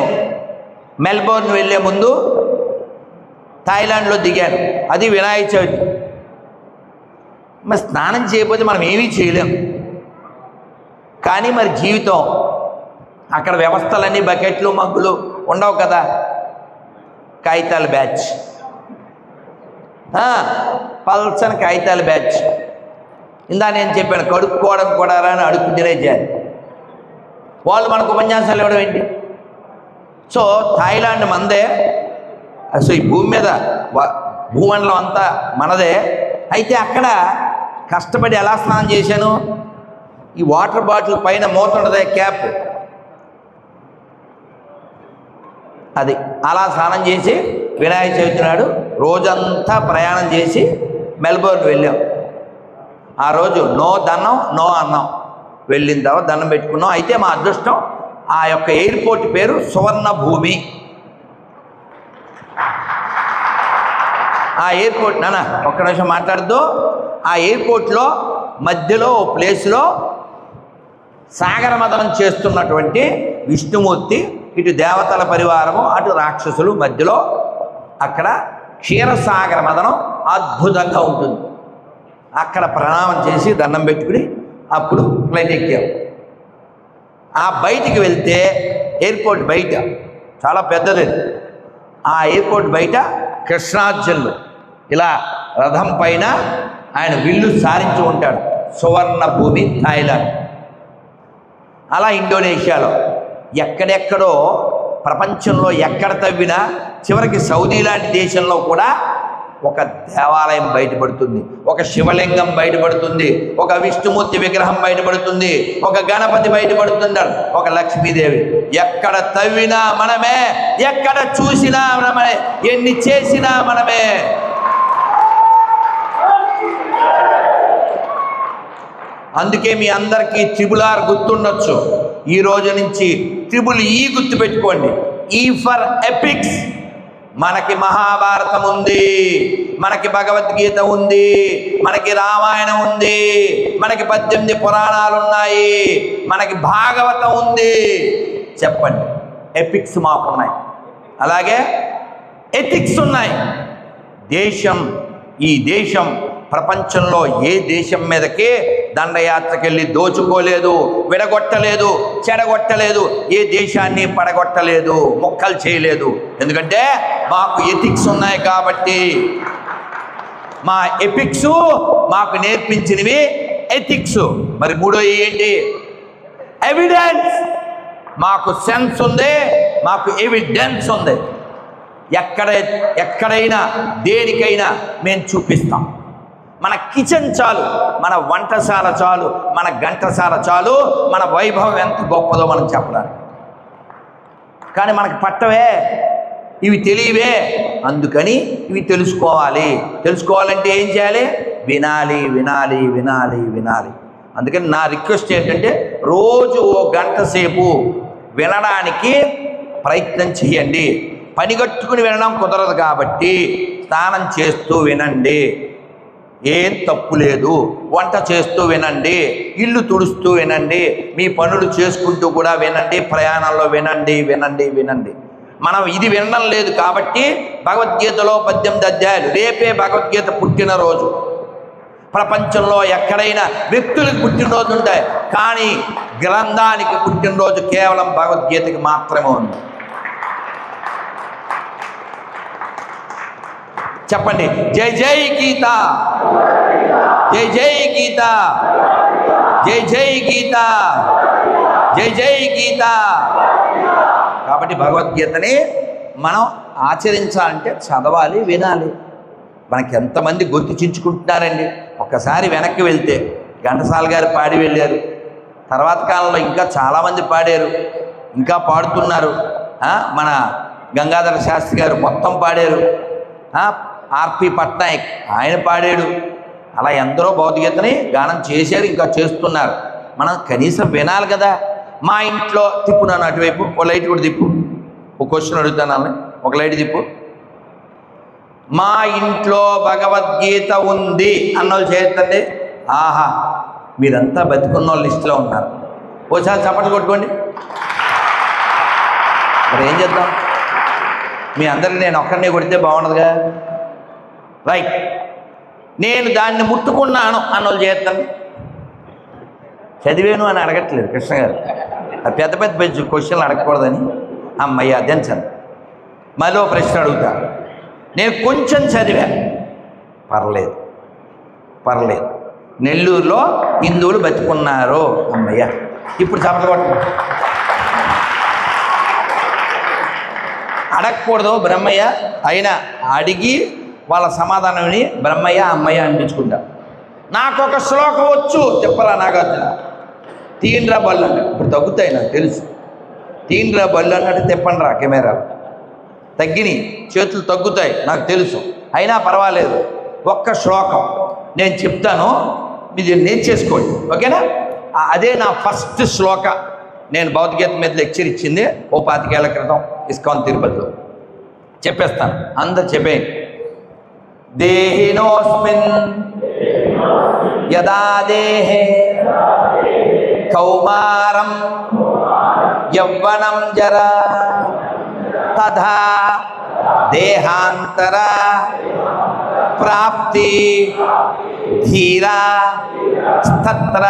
మెల్బోర్న్ వెళ్ళే ముందు థాయిలాండ్లో దిగాను. అది వినాయక చవితి. మరి స్నానం చేయకపోతే మనం ఏమీ చేయలేం. కానీ మరి జీవితం అక్కడ వ్యవస్థలన్నీ బకెట్లు మగ్గులు ఉండవు కదా. కాగితాల బ్యాచ్, పల్సని కాగితాల బ్యాచ్. ఇందా నేను చెప్పాను, కడుక్కోవడం కూడా అని అడుక్కు తినే చేయాలి. వాళ్ళు మనకు ఉపన్యాసాలు ఇవ్వడం ఏంటి? సో థాయిలాండ్ మనదే, అసలు ఈ భూమి మీద భూమండలం అంతా మనదే. అయితే అక్కడ కష్టపడి ఎలా స్నానం చేశాను, ఈ వాటర్ బాటిల్ పైన మూత ఉండదే, క్యాప్, అది అలా స్నానం చేసి వినాయక చవితి నాడు రోజంతా ప్రయాణం చేసి మెల్బోర్న్ వెళ్ళాం. ఆ రోజు నో దన్నం నో అన్నం. వెళ్ళిన తర్వాత దండం పెట్టుకున్నాం. అయితే మా అదృష్టం, ఆ యొక్క ఎయిర్పోర్ట్ పేరు సువర్ణ భూమి. ఆ ఎయిర్పోర్ట్ ఒక్క నిమిషం మాట్లాడుతూ, ఆ ఎయిర్పోర్ట్లో మధ్యలో ఓ ప్లేస్లో సాగర మదనం చేస్తున్నటువంటి విష్ణుమూర్తి, ఇటు దేవతల పరివారము, అటు రాక్షసులు మధ్యలో అక్కడ క్షీరసాగర మదనం అద్భుతంగా ఉంటుంది. అక్కడ ప్రణామం చేసి దండం పెట్టుకుని అప్పుడు ఫ్లైట్ ఎక్కాం. ఆ బయటికి వెళ్తే ఎయిర్పోర్ట్ బయట చాలా పెద్దది. ఆ ఎయిర్పోర్ట్ బయట కృష్ణార్జునులు ఇలా రథం పైన ఆయన విల్లు సారించి ఉంటాడు. సువర్ణ భూమి థాయిలాండ్. అలా ఇండోనేషియాలో ఎక్కడెక్కడో ప్రపంచంలో ఎక్కడ తవ్వినా చివరికి సౌదీ లాంటి దేశంలో కూడా ఒక దేవాలయం బయటపడుతుంది, ఒక శివలింగం బయటపడుతుంది, ఒక విష్ణుమూర్తి విగ్రహం బయటపడుతుంది, ఒక గణపతి బయటపడుతుంటాడు, ఒక లక్ష్మీదేవి. ఎక్కడ తవ్వినా మనమే, ఎక్కడ చూసినా మనమే, ఎన్ని చేసినా మనమే. అందుకే మీ అందరికీ త్రిబుల్ ఆర్ గుర్తుండొచ్చు. ఈ రోజు నుంచి త్రిబుల్ ఈ గుర్తు పెట్టుకోండి. ఈ ఫర్ ఎపిక్స్. మనకి మహాభారతం ఉంది, మనకి భగవద్గీత ఉంది, మనకి రామాయణం ఉంది, మనకి 18 పురాణాలు ఉన్నాయి, మనకి భాగవతం ఉంది. చెప్పండి, ఎపిక్స్ మాకున్నాయి. అలాగే ఎథిక్స్ ఉన్నాయి. ఈ దేశం ప్రపంచంలో ఏ దేశం మీదకి దండయాత్రకెళ్ళి దోచుకోలేదు, విడగొట్టలేదు, చెడగొట్టలేదు, ఏ దేశాన్ని పడగొట్టలేదు, మొక్కలు చేయలేదు. ఎందుకంటే మాకు ఎథిక్స్ ఉన్నాయి కాబట్టి. మా ఎపిక్స్ మాకు నేర్పించినవి ఎథిక్స్. మరి మూడో ఏంటి? ఎవిడెన్స్. మాకు సెన్స్ ఉంది, మాకు ఎవిడెన్స్ ఉంది. ఎక్కడైనా దేనికైనా మేము చూపిస్తాం. మన కిచెన్ చాలు, మన వంటశాల చాలు, మన గంటశాల చాలు, మన వైభవం ఎంత గొప్పదో మనం చెప్పడానికి. కానీ మనకు పట్టవే, ఇవి తెలియవే. అందుకని ఇవి తెలుసుకోవాలంటే ఏం చేయాలి? వినాలి, వినాలి, వినాలి, వినాలి. అందుకని నా రిక్వెస్ట్ ఏంటంటే, రోజు ఓ గంట సేపు వినడానికి ప్రయత్నం చేయండి. పనిగట్టుకుని వినడం కుదరదు కాబట్టి స్నానం చేస్తూ వినండి, ఏం తప్పు లేదు. వంట చేస్తూ వినండి, ఇల్లు తుడుస్తూ వినండి, మీ పనులు చేసుకుంటూ కూడా వినండి, ప్రయాణంలో వినండి, వినండి, వినండి. మనం ఇది వినడం లేదు కాబట్టి భగవద్గీతలో 18 అధ్యాయాలు. రేపే భగవద్గీత పుట్టినరోజు. ప్రపంచంలో ఎక్కడైనా వ్యక్తులకు పుట్టినరోజు ఉంటాయి, కానీ గ్రంథానికి పుట్టినరోజు కేవలం భగవద్గీతకి మాత్రమే ఉంది. చెప్పండి, జై జై గీత, జై జై గీత, జై జై గీత, జై జై గీత. కాబట్టి భగవద్గీతని మనం ఆచరించాలంటే చదవాలి, వినాలి. మనకి ఎంతమంది గొంతు చించుకుంటున్నారండి. ఒక్కసారి వెనక్కి వెళ్తే ఘంటసాల గారు పాడి వెళ్ళారు, తర్వాత కాలంలో ఇంకా చాలామంది పాడారు, ఇంకా పాడుతున్నారు. మన గంగాధర శాస్త్రి గారు మొత్తం పాడారు, ఆర్పి పట్నాయక్ ఆయన పాడాడు. అలా ఎందరో భగవద్గీతని గానం చేశారు, ఇంకా చేస్తున్నారు. మనం కనీసం వినాలి కదా. మా ఇంట్లో తిప్పు, నన్ను అటువైపు, ఒక లైట్ కూడా తిప్పు. ఒక క్వశ్చన్ అడుగుతాను, ఒక లైట్ తిప్పు. మా ఇంట్లో భగవద్గీత ఉంది అన్నోళ్ళు చేయొద్దండి. ఆహా, మీరంతా బతికున్న వాళ్ళ లిస్టులో ఉన్నారు. ఓసారి చప్పట్లు కొట్టుకోండి. మరి ఏం చేద్దాం? మీ అందరికీ నేను ఒక్కరిని కొడితే బాగుండదుగా. రైట్, నేను దాన్ని ముట్టుకున్నాను అన్నోళ్ళు చేస్తాను. చదివాను అని అడగట్లేదు కృష్ణ గారు, అది పెద్ద పెద్ద క్వశ్చన్లు అడగకూడదని. అమ్మయ్య దించండి. మరో ప్రశ్న అడుగుతా. నేను కొంచెం చదివా, పర్లేదు పర్లేదు, నెల్లూరులో హిందువులు బతుకున్నారు. అమ్మయ్య, ఇప్పుడు చప్పట్లు కొట్ట. అడగకూడదు బ్రహ్మయ్య, అయినా అడిగి వాళ్ళ సమాధానం విని బ్రహ్మయ్య అమ్మయ్య అనిపించుకుంటా. నాకు ఒక శ్లోకం వచ్చు చెప్పరా నాగార్జున? తీండ్రా బళ్ళు అంటే ఇప్పుడు తగ్గుతాయి నాకు తెలుసు. తీండ్రా బళ్ళు అన్నట్టు తిప్పండి రా కెమెరా, తగ్గినాయి, చేతులు తగ్గుతాయి నాకు తెలుసు. అయినా పర్వాలేదు, ఒక్క శ్లోకం నేను చెప్తాను, మీరు నేర్చేసుకోండి, ఓకేనా? అదే నా ఫస్ట్ శ్లోక. నేను భౌతికత మీద లెక్చర్ ఇచ్చింది ఓ 25 ఏళ్ల క్రితం ఇస్కాన్ తిరుపతిలో. చెప్పేస్తాను, అందరు చెప్పేయండి. దేహినోస్మిన్ యదా దేహే కౌమారం యవ్వనం జరా తథా దేహాంతర ప్రాప్తి ధీరా తత్ర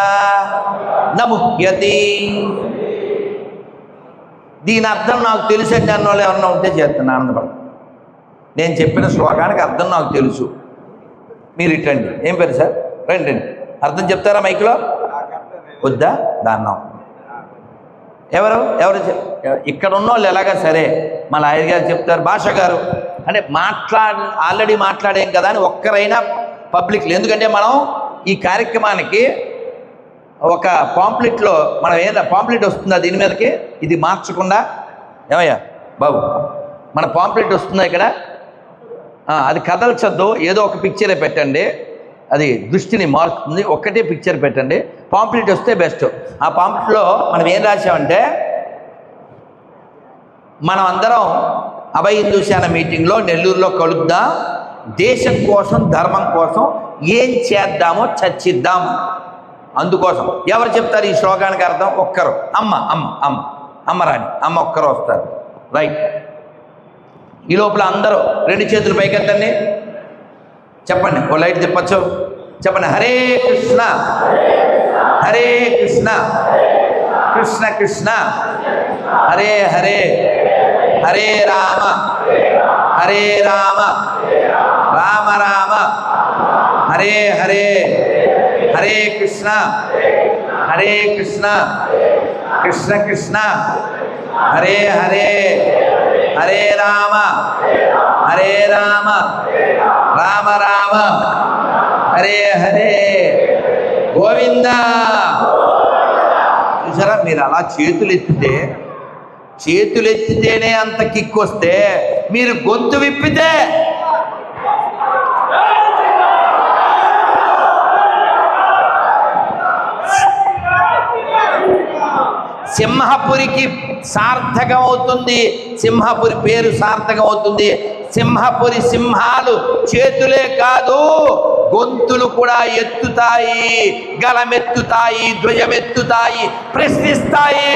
నముహ్యతి. దీని అర్థం నాకు తెలుసు అంటే అన్న వాళ్ళు ఎవరన్నా ఉంటే చేస్తాను, ఆనందపడతాను. నేను చెప్పిన శ్లోకానికి అర్థం నాకు తెలుసు, మీరు ఇట్టండి. ఏం పేరు సార్? రండి, అర్థం చెప్తారా మైక్లో? వద్దా? దాన్నం ఎవరు ఇక్కడ ఉన్న వాళ్ళు ఎలాగా సరే, మా లాయర్ గారు చెప్తారు, భాష గారు అంటే ఆల్రెడీ మాట్లాడేం కదా అని ఒక్కరైనా పబ్లిక్లో. ఎందుకంటే మనం ఈ కార్యక్రమానికి ఒక పాంప్లెట్లో మనం ఏదైనా పాంప్లెట్ వస్తుందా దీని మీదకి, ఇది మార్చకుండా? ఏమయ్యా బాబు, మన పాంప్లెట్ వస్తుందా ఇక్కడ? అది కదల్చద్దు, ఏదో ఒక పిక్చరే పెట్టండి, అది దృష్టిని మారుతుంది. ఒక్కటే పిక్చర్ పెట్టండి, పాంప్లెట్ వస్తే బెస్ట్. ఆ పాంప్లెట్లో మనం ఏం రాసామంటే, మనం అందరం అభయ హిందూ సేన మీటింగ్లో నెల్లూరులో కలుద్దాం, దేశం కోసం ధర్మం కోసం ఏం చేద్దామో చర్చిద్దాం. అందుకోసం ఎవరు చెప్తారు ఈ శ్లోకానికి అర్థం? ఒక్కరు, అమ్మ అమ్మ అమ్మ అమ్మ రాణి, అమ్మ ఒక్కరు వస్తారు. రైట్, ఈ లోపల అందరూ 2 చేతులు పైకెత్తండి, చెప్పండి. ఓ లైట్ తిప్పచ్చు, చెప్పండి. హరే కృష్ణ హరే కృష్ణ కృష్ణ కృష్ణ హరే హరే హరే రామ హరే రామ రామ రామ హరే హరే హరే కృష్ణ హరే కృష్ణ కృష్ణ కృష్ణ హరే హరే హరే రామ హరే రామ రామ రామ హరే హరే గోవింద. చూసారా, మీరు అలా చేతులు ఎత్తితేనే అంత కిక్ వస్తే, మీరు గొంతు విప్పితే సింహపురికి సార్థకం అవుతుంది, సింహపురి పేరు సార్థకం అవుతుంది. సింహపురి సింహాలు చేతులే కాదు, గొంతులు కూడా ఎత్తుతాయి, గలమెత్తుతాయి, ధ్వజమెత్తుతాయి, ప్రశ్నిస్తాయి.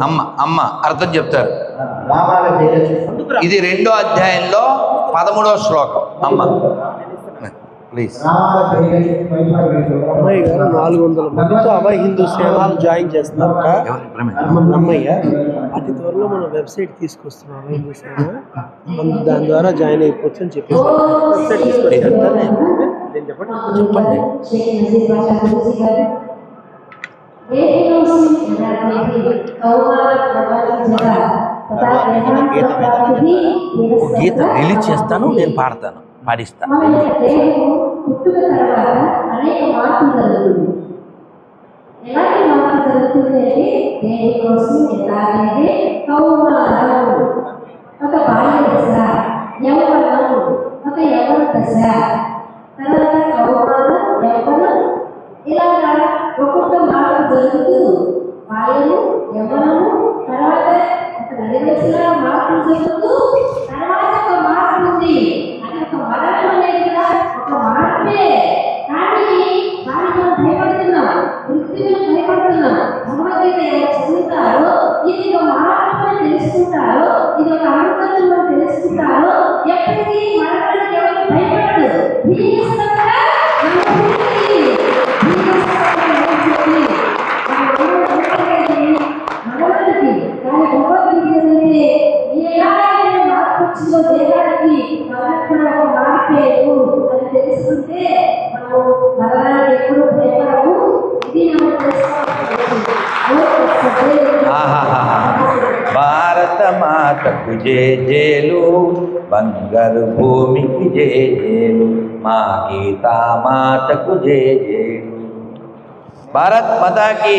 అమ్మ అమ్మ అర్థం చెప్తారు. ఇది 2వ అధ్యాయంలో 13వ శ్లోకం. అమ్మ ప్లీజ్. అమ్మాయి గారు 400 మందితో అభయ హిందూ సేవలు జాయిన్ చేస్తున్నారట. అమ్మయ్య అతి త్వరలో మన వెబ్సైట్ తీసుకొస్తున్నాం, అభయ హిందూ సేవ, దాని ద్వారా జాయిన్ అయిపోవచ్చు అని చెప్పేసి చెప్పండి. గీత రిలీజ్ చేస్తాను, నేను పాడతాను, పాడిస్తాను. ఇలాగా ఒక్కొక్క మార్పు ఎదుగుతూ బాల్యము యవ్వనము తర్వాత ఒక నడివయసులో మార్పులు జరుగుతూ తర్వాత ఒక మార్పు ఉంది. అది ఒక మరణం అనేది కూడా ఒక మార్పే. కానీ దానికి మనం భయపడుతున్నాం, మృత్యువులకు భయపడుతున్నాం. భగవద్గీత ఎవరు చదువుతారో ఇది ఒక మార్పు అని తెలుసుకుంటారో, ఇది ఒక అమృతం అని తెలుసుకుంటారో ఎప్పటికీ మరణానికి ఎవరు భయపడదు. తెలుసుకుంటే మనం మరణానికి ఎప్పుడు భయపడము. ఇది మనం భారత మాతకు జయ జయలు, బంగారు భూమికి జయ జయలు, మా గీతా మాతకు జయ జయలు. భారత్ మాతాకి.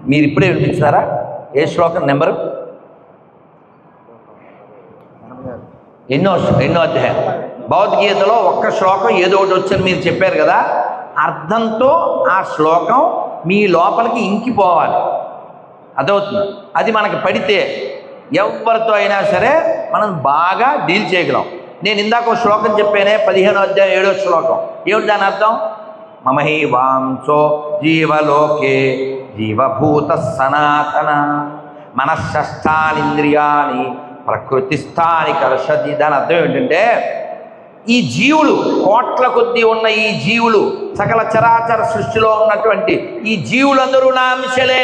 మీరు ఇప్పుడే వినిపిస్తారా? ఏ శ్లోకం నెంబరు? ఎన్నో అధ్యాయం? భగవద్గీతలో ఒక్క శ్లోకం ఏదో ఒకటి వచ్చని మీరు చెప్పారు కదా, అర్థంతో ఆ శ్లోకం మీ లోపలికి ఇంకిపోవాలి. అదవుతుంది. అది మనకి పడితే ఎవరితో అయినా సరే మనం బాగా డీల్ చేయగలం. నేను ఇందాక ఒక శ్లోకం చెప్పానే, 15వ అధ్యాయం 7వ శ్లోకం. ఏమిటి దాని అర్థం? మమహి వాంసో జీవలోకే జీవభూత సనాతన మనశ్శష్టానింద్రియాని ప్రకృతిస్థాని కర్షతి. దాని అర్థం ఏంటంటే, ఈ జీవులు, కోట్ల కొద్దీ ఉన్న ఈ జీవులు, సకల చరాచర సృష్టిలో ఉన్నటువంటి ఈ జీవులందరూ నా అంశలే.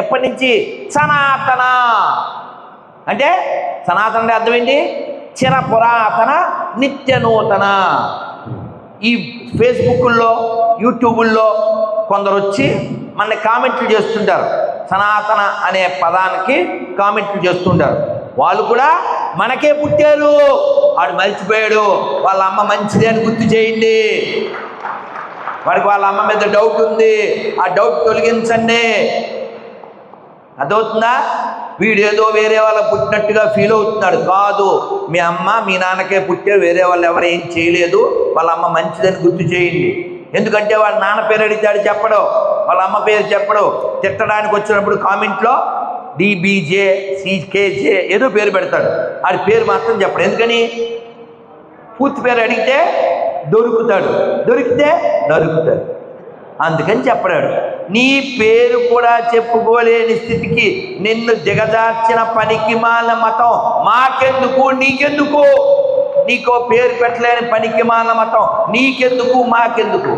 ఎప్పటి నుంచి? సనాతన. అంటే సనాతన అంటే అర్థం ఏంటి? చిర పురాతన నిత్య నూతన. ఈ ఫేస్బుక్ల్లో, యూట్యూబుల్లో కొందరు వచ్చి మన కామెంట్లు చేస్తుంటారు. సనాతన అనే పదానికి కామెంట్లు చేస్తుంటారు. వాళ్ళు కూడా మనకే పుట్టారు, వాడు మర్చిపోయాడు, వాళ్ళ అమ్మ మంచిదే అని గుర్తు చేయండి. వాడికి వాళ్ళ అమ్మ మీద డౌట్ ఉంది, ఆ డౌట్ తొలగించండి. అదవుతుందా? వీడేదో వేరే వాళ్ళకి పుట్టినట్టుగా ఫీల్ అవుతున్నాడు. కాదు, మీ అమ్మ మీ నాన్నకే పుట్టే, వేరే వాళ్ళు ఎవరు ఏం చేయలేదు, వాళ్ళ అమ్మ మంచిదని గుర్తు చేయండి. ఎందుకంటే వాళ్ళ నాన్న పేరు అడిగితే చెప్పడు, వాళ్ళ అమ్మ పేరు చెప్పడు. తిట్టడానికి వచ్చినప్పుడు కామెంట్లో డిబిజే సికేజే ఏదో పేరు పెడతాడు, ఆడి పేరు మాత్రం చెప్పడు. ఎందుకని? పూర్తి పేరు అడిగితే దొరుకుతాడు, దొరికితే నరుకుతాడు. అందుకని చెప్పడాడు. నీ పేరు కూడా చెప్పుకోలేని స్థితికి నిన్ను దిగజార్చిన పనికి మాల మతం మాకెందుకు, నీకెందుకు? నీకో పేరు పెట్టలేని పనికి మాల మతం నీకెందుకు, మాకెందుకు?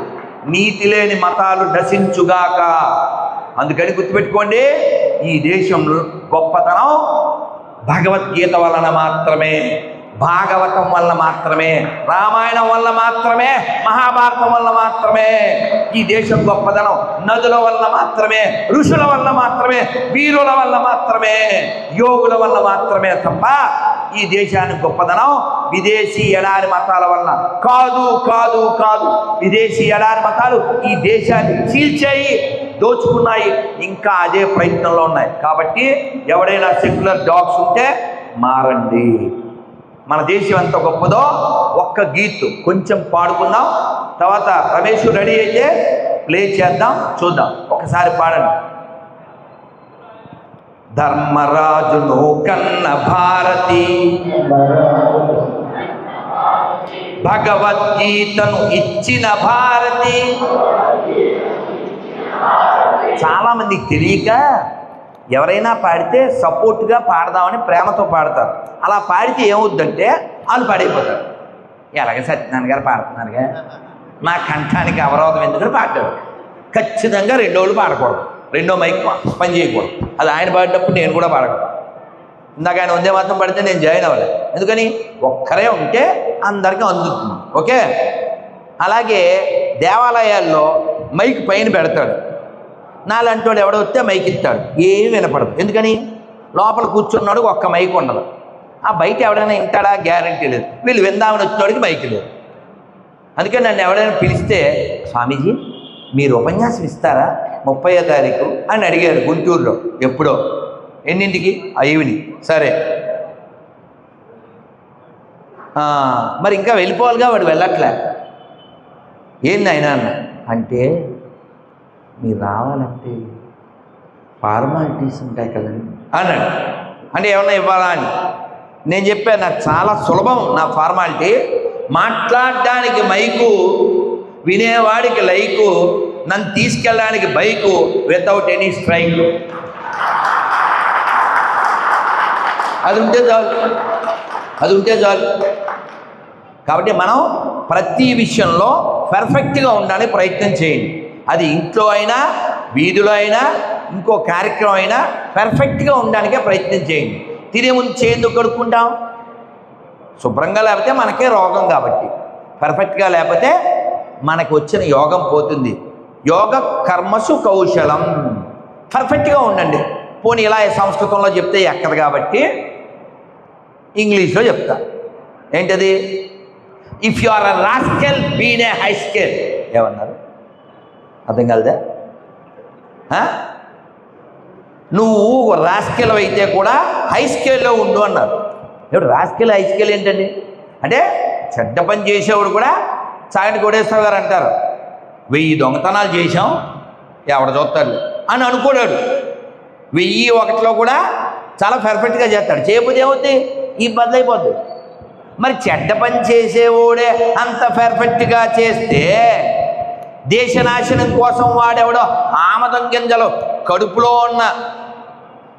నీతి లేని మతాలు నశించుగాక. అందుకని గుర్తుపెట్టుకోండి, ఈ దేశంలో గొప్పతనం భగవద్గీత వలన మాత్రమే, భాగవతం వల్ల మాత్రమే, రామాయణం వల్ల మాత్రమే, మహాభారతం వల్ల మాత్రమే. ఈ దేశం గొప్పదనం నదుల వల్ల మాత్రమే, ఋషుల వల్ల మాత్రమే, వీరుల వల్ల మాత్రమే, యోగుల వల్ల మాత్రమే తప్ప ఈ దేశానికి గొప్పదనం విదేశీ ఎడారి మతాల వల్ల కాదు, కాదు, కాదు. విదేశీ ఎడారి మతాలు ఈ దేశాన్ని చీల్చాయి, దోచుకున్నాయి, ఇంకా అదే ప్రయత్నంలో ఉన్నాయి. కాబట్టి ఎవడైనా సెక్యులర్ డాగ్స్ ఉంటే మారండి. మన దేశం ఎంత గొప్పదో ఒక్క గీత్ కొంచెం పాడుకుందాం. తర్వాత రమేష్ రెడీ అయితే ప్లే చేద్దాం, చూద్దాం. ఒకసారి పాడండి. ధర్మరాజును కన్న భారతి, భగవద్గీతను ఇచ్చిన భారతి. చాలామందికి తెలియక ఎవరైనా పాడితే సపోర్ట్గా పాడదామని ప్రేమతో పాడతారు. అలా పాడితే ఏమవుద్దంటే వాళ్ళు పాడైపోతారు. ఎలాగే సత్యనారాయణ గారు పాడుతున్నారుగా, నా కంఠానికి అవరోధం ఎందుకని పాడాడు. ఖచ్చితంగా 2 రోజులు పాడకూడదు, 2వ మైక్ పని చేయకూడదు. అది ఆయన పాడినప్పుడు నేను కూడా పాడకూడదు. ఇందాక ఆయన ఉందే మాత్రం పడితే నేను జాయిన్ అవ్వలేదు. ఎందుకని? ఒక్కరే ఉంటే అందరికీ అందుతుంది. ఓకే. అలాగే దేవాలయాల్లో మైక్ పైన పెడతాడు, నాలంటి వాడు ఎవడో వస్తే మైక్ ఇస్తాడు, ఏమి వినపడదు. ఎందుకని? లోపల కూర్చున్నాడు, ఒక్క మైక్ ఉండదు. ఆ బయట ఎవడైనా వింటాడా? గ్యారంటీ లేదు. వీళ్ళు విందామని వచ్చినోడికి మైక్ లేదు. అందుకే నన్ను ఎవడైనా పిలిస్తే, స్వామీజీ మీరు ఉపన్యాసం ఇస్తారా 30వ తారీఖు అని అడిగారు గుంటూరులో. ఎప్పుడో. ఎన్నింటికి? ఈవినింగ్. సరే, మరి ఇంకా వెళ్ళిపోవాలిగా, వాడు వెళ్ళట్లే. ఏంది ఆయన అంటే మీరు రావాలంటే ఫార్మాలిటీస్ ఉంటాయి కదండి అన్నాడు. అంటే ఏమన్నా ఇవ్వాలా అని నేను చెప్పాను, నాకు చాలా సులభం నా ఫార్మాలిటీ. మాట్లాడడానికి మైకు, వినేవాడికి లైకు, నన్ను తీసుకెళ్ళడానికి బైకు వితౌట్ ఎనీ స్ట్రైక్. అది ఉంటే చాలు. కాబట్టి మనం ప్రతి విషయంలో పర్ఫెక్ట్గా ఉండడానికి ప్రయత్నం చేయండి. అది ఇంట్లో అయినా, వీధిలో అయినా, ఇంకో కార్యక్రమం అయినా పర్ఫెక్ట్గా ఉండడానికే ప్రయత్నం చేయండి. తినే ముందు చేందుకు కడుక్కుంటాం, శుభ్రంగా లేకపోతే మనకే రోగం. కాబట్టి పర్ఫెక్ట్గా లేకపోతే మనకు వచ్చిన యోగం పోతుంది. యోగ కర్మసు కౌశలం. పర్ఫెక్ట్గా ఉండండి. పోనీ ఇలా సంస్కృతంలో చెప్తే ఎక్కదు కాబట్టి ఇంగ్లీష్లో చెప్తా. ఏంటది? If you are a rascal been a high scale. ఏమన్నారు అర్థం కలదా? నువ్వు రాస్కెల్ అయితే కూడా హై స్కేల్లో ఉండు అన్నారు. ఇప్పుడు రాస్కెల్ హై స్కేల్ ఏంటండి అంటే చెడ్డ పని చేసేవాడు కూడా చాగంటి కోటేశ్వర గారు అంటారు, 1000 దొంగతనాలు చేశాం ఎవడ చూస్తాడు అని అనుకోడాడు. 1001లో కూడా చాలా పర్ఫెక్ట్గా చేస్తాడు. చేయకపోతే ఏమవుతుంది? ఈ బదులైపోద్ది. మరి చెడ్డ పని చేసేవాడే అంత పర్ఫెక్ట్గా చేస్తే దేశనాశనం కోసం వాడెవడో ఆమదం గింజలు కడుపులో ఉన్న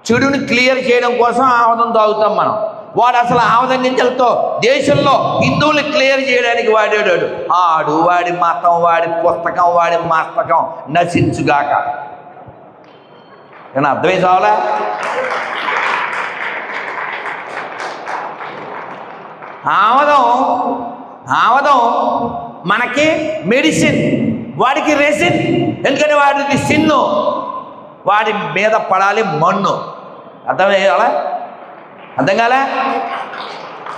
చెడుని క్లియర్ చేయడం కోసం ఆమదం తాగుతాం మనం. వాడు అసలు ఆమదం గింజలతో దేశంలో హిందువులు క్లియర్ చేయడానికి వాడాడు. ఆడు వాడి మతం, వాడి పుస్తకం, వాడి మస్తకం నశించుగాక. నేను అర్థమై చావలా? ఆమదం మనకి మెడిసిన్, వాడికి రెసిన్. ఎందుకంటే వాడికి సిన్ను, వాడి మీద పడాలి మన్ను. అర్థమయ్యాలా? అర్థం కాలే?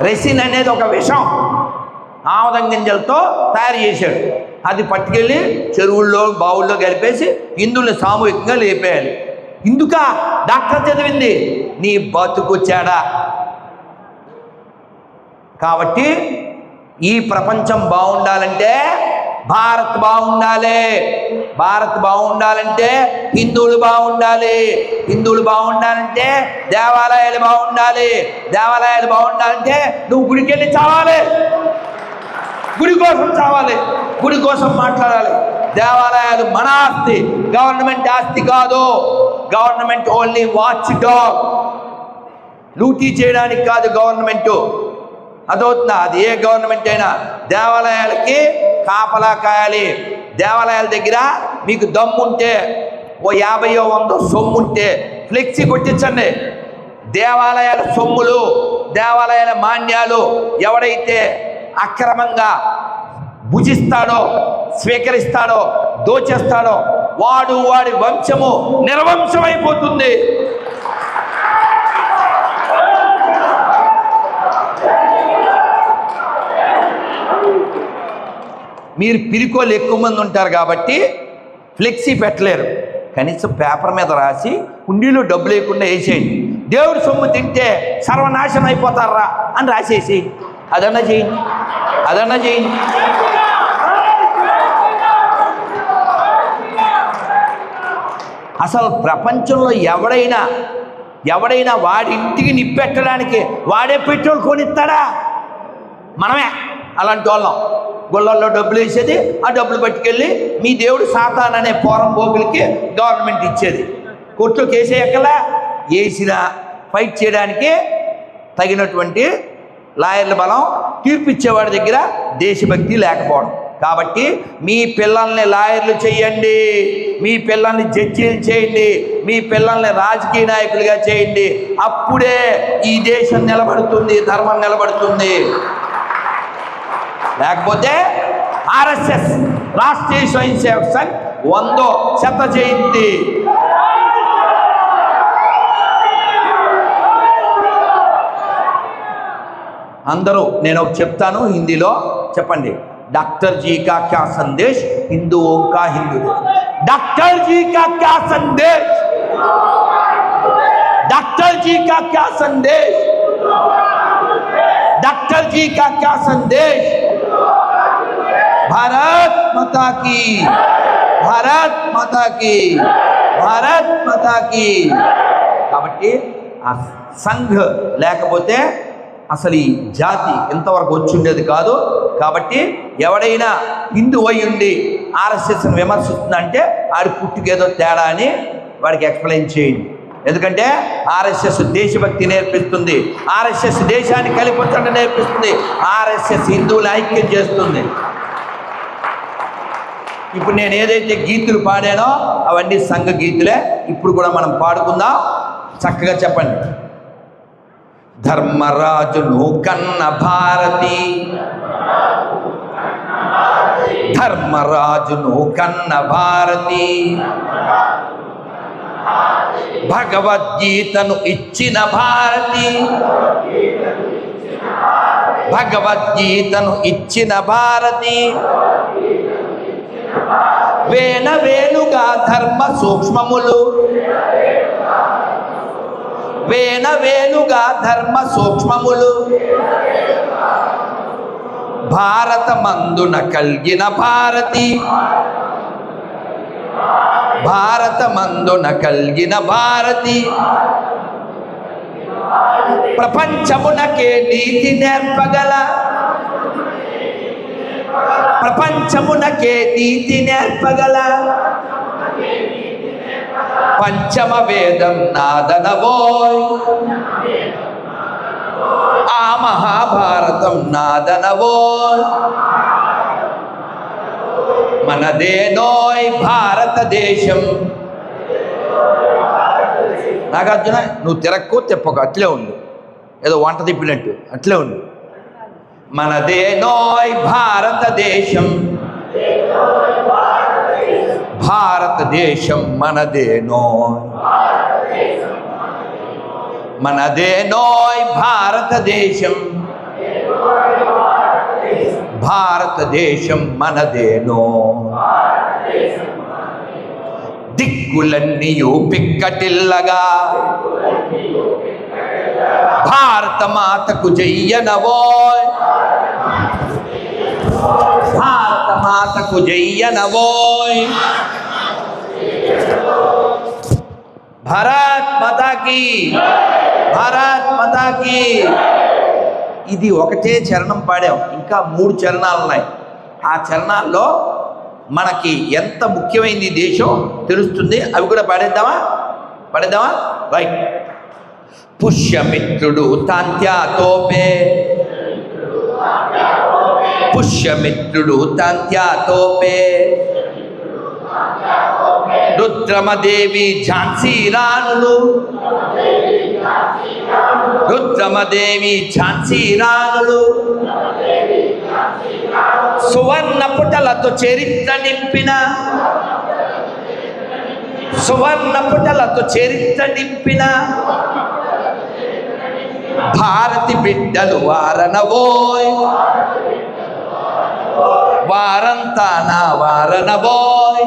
రెసిన్ అనేది ఒక విషం ఆమదం గింజలతో తయారు చేశాడు. అది పట్టుకెళ్ళి చెరువుల్లో, బావుల్లో కలిపేసి హిందువుల్ని సామూహికంగా లేపేయాలి. ఇందుకా డాక్టర్ చదివింది? నీ బతుకు చెడా. కాబట్టి ఈ ప్రపంచం బాగుండాలంటే భారత్ బాగుండాలి. భారత్ బాగుండాలంటే హిందువులు బాగుండాలి. హిందువులు బాగుండాలంటే దేవాలయాలు బాగుండాలి. దేవాలయాలు బాగుండాలంటే నువ్వు గుడికి వెళ్ళి చావాలి. గుడి కోసం చావాలి, గుడి కోసం మాట్లాడాలి. దేవాలయాలు మన ఆస్తి, గవర్నమెంట్ ఆస్తి కాదు. Government only watch dog. లూటీ చేయడానికి కాదు గవర్నమెంటు. అదవుతుందా? అది ఏ గవర్నమెంట్ అయినా దేవాలయాలకి కాపలా కాయాలి. దేవాలయాల దగ్గర మీకు దమ్ముంటే ఓ 50 100 సొమ్ముంటే ఫ్లెక్సీ కొట్టించండి. దేవాలయాల సొమ్ములు, దేవాలయాల మాన్యాలు ఎవడైతే అక్రమంగా భుజిస్తాడో, స్వీకరిస్తాడో, దోచేస్తాడో వాడి వంశము నిర్వంశమైపోతుంది. మీరు పిరికోలు ఎక్కువ మంది ఉంటారు కాబట్టి ఫ్లెక్సీ పెట్టలేరు. కనీసం పేపర్ మీద రాసి హుండీలో డబ్బులు లేకుండా వేసేయండి. దేవుడి సొమ్ము తింటే సర్వనాశనం అయిపోతారా అని రాసేసి అదన్నా చేయండి. అసలు ప్రపంచంలో ఎవడైనా వాడి ఇంటికి నిప్పెట్టడానికి వాడే పెట్రోల్ కొనిస్తాడా? మనమే అలాంటి వాళ్ళం. గుళ్ళల్లో డబ్బులు వేసేది, ఆ డబ్బులు పట్టుకెళ్ళి మీ దేవుడు సాతాన్ అనే పోరం బోగులకి గవర్నమెంట్ ఇచ్చేది. కోర్టులో కేసు ఎక్కలా వేసిన ఫైట్ చేయడానికి తగినటువంటి లాయర్ల బలం, తీర్పు ఇచ్చేవాడి దగ్గర దేశభక్తి లేకపోవడం. కాబట్టి మీ పిల్లల్ని లాయర్లు చేయండి, మీ పిల్లల్ని జడ్జీలు చేయండి, మీ పిల్లల్ని రాజకీయ నాయకులుగా చేయండి. అప్పుడే ఈ దేశం నిలబడుతుంది, ధర్మం నిలబడుతుంది. లేకపోతే ఆర్ఎస్ఎస్ రాష్ట్రీయ స్వయం సేవక్ సంఘ్ 100వ శత జయంతి అందరూ నేను చెప్తాను హిందీలో, చెప్పండి. डॉक्टर जी का क्या संदेश, हिंदुओं का हिंदू देश. डॉक्टर जी का क्या संदेश, डॉक्टर जी का क्या संदेश, डॉक्टर जी का क्या संदेश, భారత్ మాతా కీ, భారత్ మాతా కీ, భారత్ మాతా కీ. కాబట్టి ఆ సంఘ్ లేకపోతే అసలు ఈ జాతి ఎంతవరకు వచ్చి ఉండేది కాదు. కాబట్టి ఎవడైనా హిందూ అయి ఉండి ఆర్ఎస్ఎస్ని విమర్శిస్తుందంటే ఆడి పుట్టుకేదో తేడా అని వాడికి ఎక్స్ప్లెయిన్ చేయండి. ఎందుకంటే ఆర్ఎస్ఎస్ దేశభక్తి నేర్పిస్తుంది, ఆర్ఎస్ఎస్ దేశాన్ని కలిపొచ్చడం నేర్పిస్తుంది, ఆర్ఎస్ఎస్ హిందువులు ఐక్యం చేస్తుంది. ఇప్పుడు నేను ఏదైతే గీతులు పాడానో అవన్నీ సంఘ గీతులే. ఇప్పుడు కూడా మనం పాడుకుందాం. చక్కగా చెప్పండి. ధర్మరాజును కన్న భారతి, ధర్మరాజును కన్న భారతి, భగవద్గీతను ఇచ్చిన భారతి, భగవద్గీతను ఇచ్చిన భారతి, వేణ వేణుగా ధర్మ సూక్ష్మములు, వేణ వేణుగా ధర్మ సూక్ష్మములు భారత మందున కల్గిన భారతి, భారత మందున కల్గిన భారతి, ప్రపంచమునకే నీతి నేర్పగల, ప్రపంచమునకే నీతి నేర్పగల పంచమ వేదం నాదనవోయ్, ఆ మహాభారతం నాదనవోయ్. మనదేనోయ్ భారతదేశం. నాగార్జున నువ్వు తిరక్కు తిప్పకు, అట్లే ఉండు, ఏదో వంట తిప్పినట్టు అట్లే ఉండు. మనదేనోయ్ భారతదేశం, భారతదేశం మనదేనోయ్, మనదేనోయ్ భారతదేశం, భారతదేశం మనదేనో. దిక్కులన్నీయు పిక్కటిల్లగా భారత మాతకు జయ్యనవోయ్, భారత మాతకు జయ్యనవోయ్. భారత్ మాతా కీ, భారత్ మాతా కీ. ఇది ఒకటే చరణం పాడాం, ఇంకా 3 చరణాలు ఉన్నాయి. ఆ చరణాల్లో మనకి ఎంత ముఖ్యమైనది దేశం తెలుస్తుంది. అవి కూడా పాడేద్దామా? పాడేద్దామా? రైట్. పుష్యమిత్రుడు తాంత్యాతోపే, పుష్యమిత్రుడు తాంత్యాతోపే, రుద్రమదేవి ఝాన్సీ రాణులు, రుద్రమదేవి ఝాన్సీ రాణులు సువర్ణ పుటలతో చరిత్ర నింపిన, సువర్ణ పుటలతో చరిత్ర నింపిన భారతి బిడ్డలు వారనవోయ్, వారంతా నా వారనవోయ్.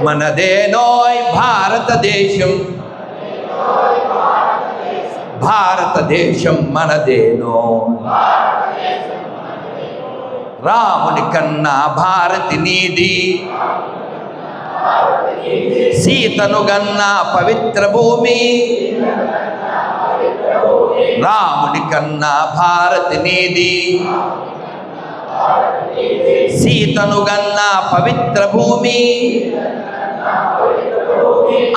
మనదేనోయ్ భారతదేశం, భారతదేశం మనదేనో. రాముని కన్నా భారతి నీది, సీతను గన్నా పవిత్ర భూమి, రాముని కన్నా భారతి నీది, సీతను గన్నా పవిత్ర భూమి.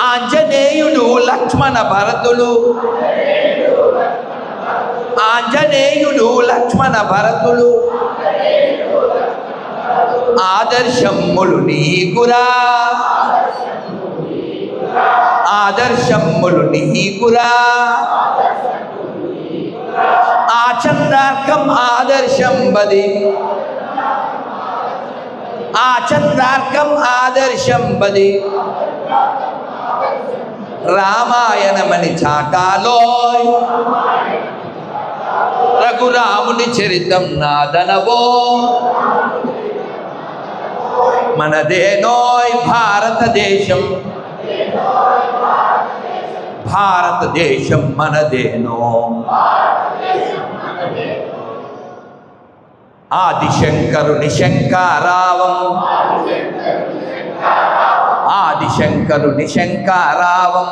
ఆంజనేయుడు లక్ష్మణ భరతులు, ఆంజనేయుడు లక్ష్మణ భరతులు ఆదర్శములు నీకురా, ఆదర్శములు నీకురా. ఆచంద్రార్కం ఆదర్శం బది, ఆచంద్రార్కం ఆదర్శం బది. రామాయణమని చాటాలోయ్, రఘురాముని చరితం నాదనవో. మనదేనోయ్ భారతదేశం, భారతదేశం మనదేనో. ఆదిశంకరుని శంకారావం, ఆదిశంకరుని శంకారావం,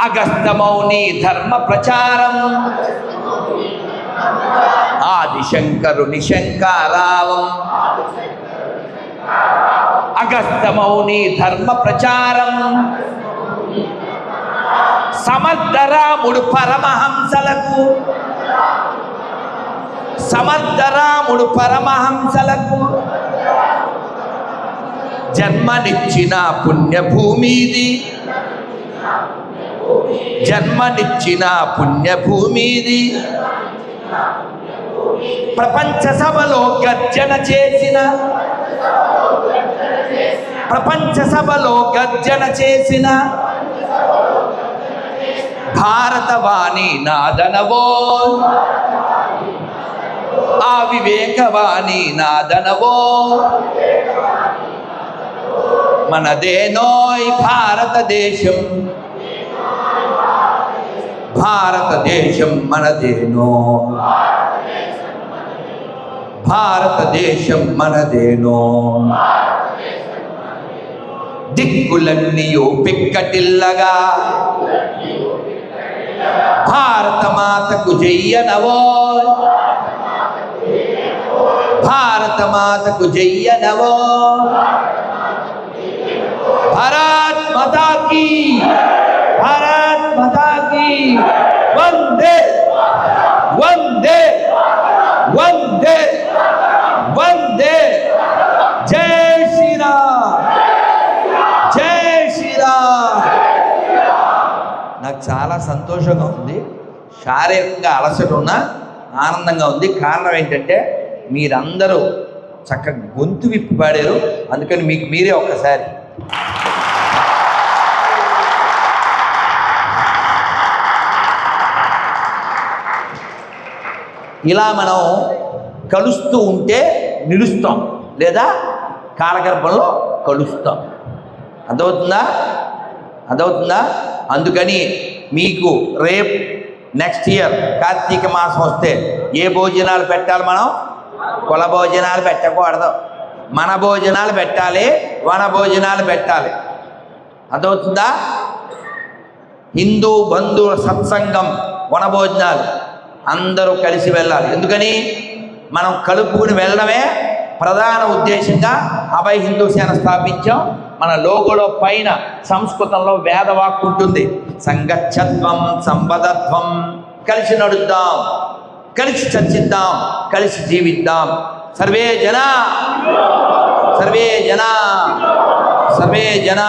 అగస్త్యమౌని ధర్మ ప్రచారం, ఆదిశంకరుని శంకారావం, అగస్త్యమౌని ధర్మ ప్రచారం, సమర్థరాముడు పరమహంసలకు, సమర్థరాముడు పరమహంసలకు జన్మనిచ్చిన పుణ్యభూమిది, జన్మనిచ్చిన పుణ్యభూమిది, ప్రపంచ సభలో గర్జన చేసిన, ప్రపంచ సభలో గర్జన చేసిన భారతవాణి నాదనవో, ఆ వివేకవాణి నాదనవో, మనదేనోయ్ భారతదేశం, భారతదేశం మనదేనో, భారతదేశం మనదేనో, దిక్కులన్నీయో పిక్కటిల్లగా భారతమాతకు జయ్యనవో, భారతమాతకు జయ్యనవో, భారత్ మాతా కీ, భారత్ మాతా కీ, వందే వందే వందే వందే, జై శ్రీరామ్, జై శ్రీరామ్. నాకు చాలా సంతోషంగా ఉంది, శారీరకంగా అలసట ఉన్నా ఆనందంగా ఉంది. కారణం ఏంటంటే మీరందరూ చక్కగా గొంతు విప్పి పాడారు, అందుకని మీకు మీరే ఒక్కసారి ఇలా మనం కలుస్తూ ఉంటే నిలుస్తాం, లేదా కాలగర్భంలో కలుస్తాం. అర్థమవుతుందా? అర్థమవుతుందా? అందుకని మీకు రేపు నెక్స్ట్ ఇయర్ కార్తీక మాసం వస్తే ఏ భోజనాలు పెట్టాలి? మనం కుల భోజనాలు పెట్టకూడదు, మన భోజనాలు పెట్టాలి, వన భోజనాలు పెట్టాలి. అర్థమవుతుందా? హిందూ బంధువుల సత్సంగం, వన భోజనాలు అందరూ కలిసి వెళ్ళాలి. ఎందుకని మనం కలుపుకుని వెళ్ళడమే ప్రధాన ఉద్దేశంగా అభయ హిందూ సేన స్థాపించాం. మన లోగోలో పైన సంస్కృతంలో వేదవాక్కు ఉంటుంది, సంగచ్చత్వం సంపదత్వం. కలిసి నడుద్దాం, కలిసి చర్చిద్దాం, కలిసి జీవిద్దాం. సర్వే జనా, సర్వే జనా, సర్వే జనా.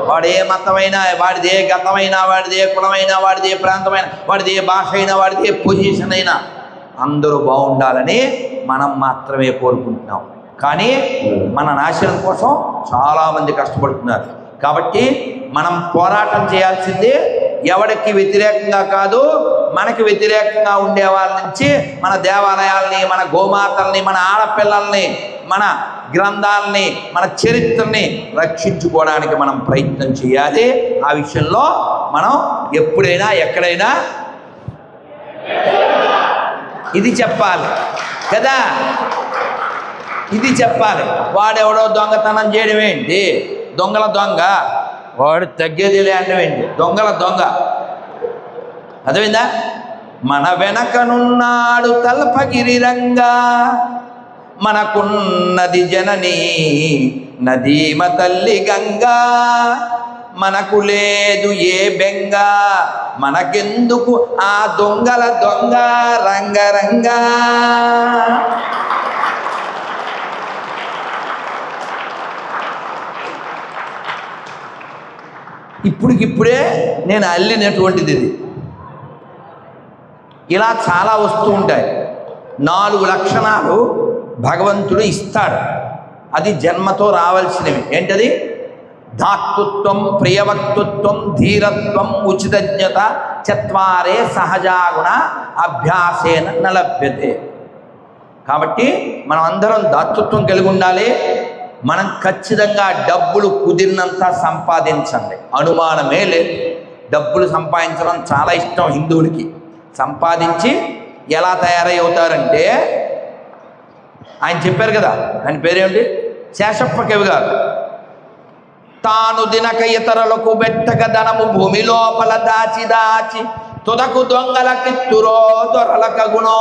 వాడే మతమైనా, వాడిదే గతమైనా, వాడిదే కులమైనా, వాడిదే ప్రాంతమైనా, వాడిదే భాష అయినా, వాడిదే పొజిషన్ అయినా అందరూ బాగుండాలని మనం మాత్రమే కోరుకుంటున్నాం. కానీ మన నాశనం కోసం చాలామంది కష్టపడుతున్నారు. కాబట్టి మనం పోరాటం చేయాల్సింది ఎవరికి వ్యతిరేకంగా కాదు, మనకి వ్యతిరేకంగా ఉండే వాళ్ళ నుంచి మన దేవాలయాల్ని, మన గోమాతల్ని, మన ఆడపిల్లల్ని, మన గ్రంథాలని, మన చరిత్రని రక్షించుకోవడానికి మనం ప్రయత్నం చేయాలి. ఆ విషయంలో మనం ఎప్పుడైనా ఎక్కడైనా ఇది చెప్పాలి కదా, ఇది చెప్పాలి. వాడెవడో దొంగతనం చేయడం ఏంటి, దొంగల దొంగ, వాడు తగ్గేదిలే అంటే ఏంటి, దొంగల దొంగ. అర్థమైందా? మన వెనకనున్నాడు తల్పగిరి రంగా, మనకున్నది జనని నదీమ తల్లి గంగా, మనకు లేదు ఏ బెంగ, మనకెందుకు ఆ దొంగల దొంగ రంగరంగా. ఇప్పుడికిప్పుడే నేను అల్లినటువంటిది ఇది. ఇలా చాలా వస్తూ ఉంటాయి. 4 లక్షణాలు భగవంతుడు ఇస్తాడు, అది జన్మతో రావాల్సినవి. ఏంటది? ధాతృత్వం, ప్రియవక్తృత్వం, ధీరత్వం, ఉచితజ్ఞత, చత్వారే సహజాగుణ అభ్యాసేన నలభ్యతే. కాబట్టి మనం అందరం దాతృత్వం కలిగి ఉండాలి. మనం ఖచ్చితంగా డబ్బులు కుదిరినంత సంపాదించండి, అనుమానమే లేదు. డబ్బులు సంపాదించడం చాలా ఇష్టం హిందువులకి. సంపాదించి ఎలా తయారై అవుతారంటే ఆయన చెప్పారు కదా, ఆయన పేరేమిటి, శేషప్ప కవి గారు. తాను దినక ఇతరులకు బెట్టక ధనము భూమి లోపల దాచి దాచి తుదకు దొంగల కిత్తురో దొరల కగునో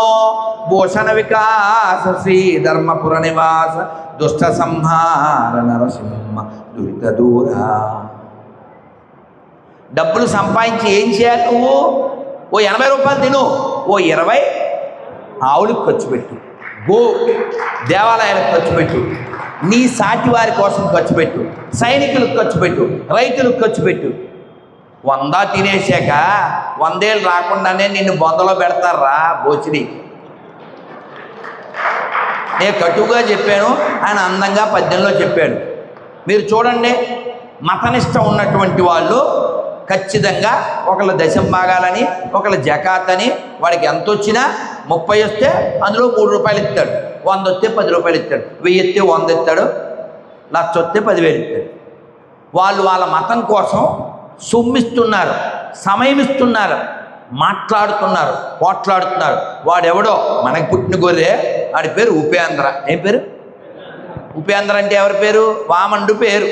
భూషణ వికాస శ్రీ ధర్మపుర నివాస దుష్ట సంహార నరసింహ దురిత దూరా. డబ్బులు సంపాదించి ఏం చేయాలి నువ్వు? ఓ 80 రూపాయలు తిను, ఓ 20 ఆవులకు ఖర్చు పెట్టు, గో దేవాలయాలకు ఖర్చు పెట్టు, నీ సాటి వారి కోసం ఖర్చు పెట్టు, సైనికులకు ఖర్చు పెట్టు, రైతులకు ఖర్చు పెట్టు. 100 తినేసాక 100 ఏళ్ళు రాకుండానే నిన్ను బొందలో పెడతారా బోచిడి. నేను కటువుగా చెప్పాను, ఆయన అందంగా పద్యంలో చెప్పాడు. మీరు చూడండి, మతనిష్ట ఉన్నటువంటి వాళ్ళు ఖచ్చితంగా ఒకళ్ళ దశం భాగాలని, ఒకళ్ళ జకాత్ అని, వాడికి ఎంత వచ్చినా 30 వస్తే అందులో 3 రూపాయలు ఇస్తాడు, 100 వస్తే 10 రూపాయలు ఇస్తాడు, 1000 వస్తే 100 ఇస్తాడు, 1,00,000 వస్తే 10,000 ఇస్తాడు. వాళ్ళు వాళ్ళ మతం కోసం సొమ్మిస్తున్నారు, సమయం ఇస్తున్నారు, మాట్లాడుతున్నారు, పోట్లాడుతున్నారు. వాడెవడో మనకి పుట్టిన గొర్రె, వాడి పేరు ఉపేంద్ర. ఏం పేరు? ఉపేంద్ర అంటే ఎవరి పేరు? వామనుడు పేరు.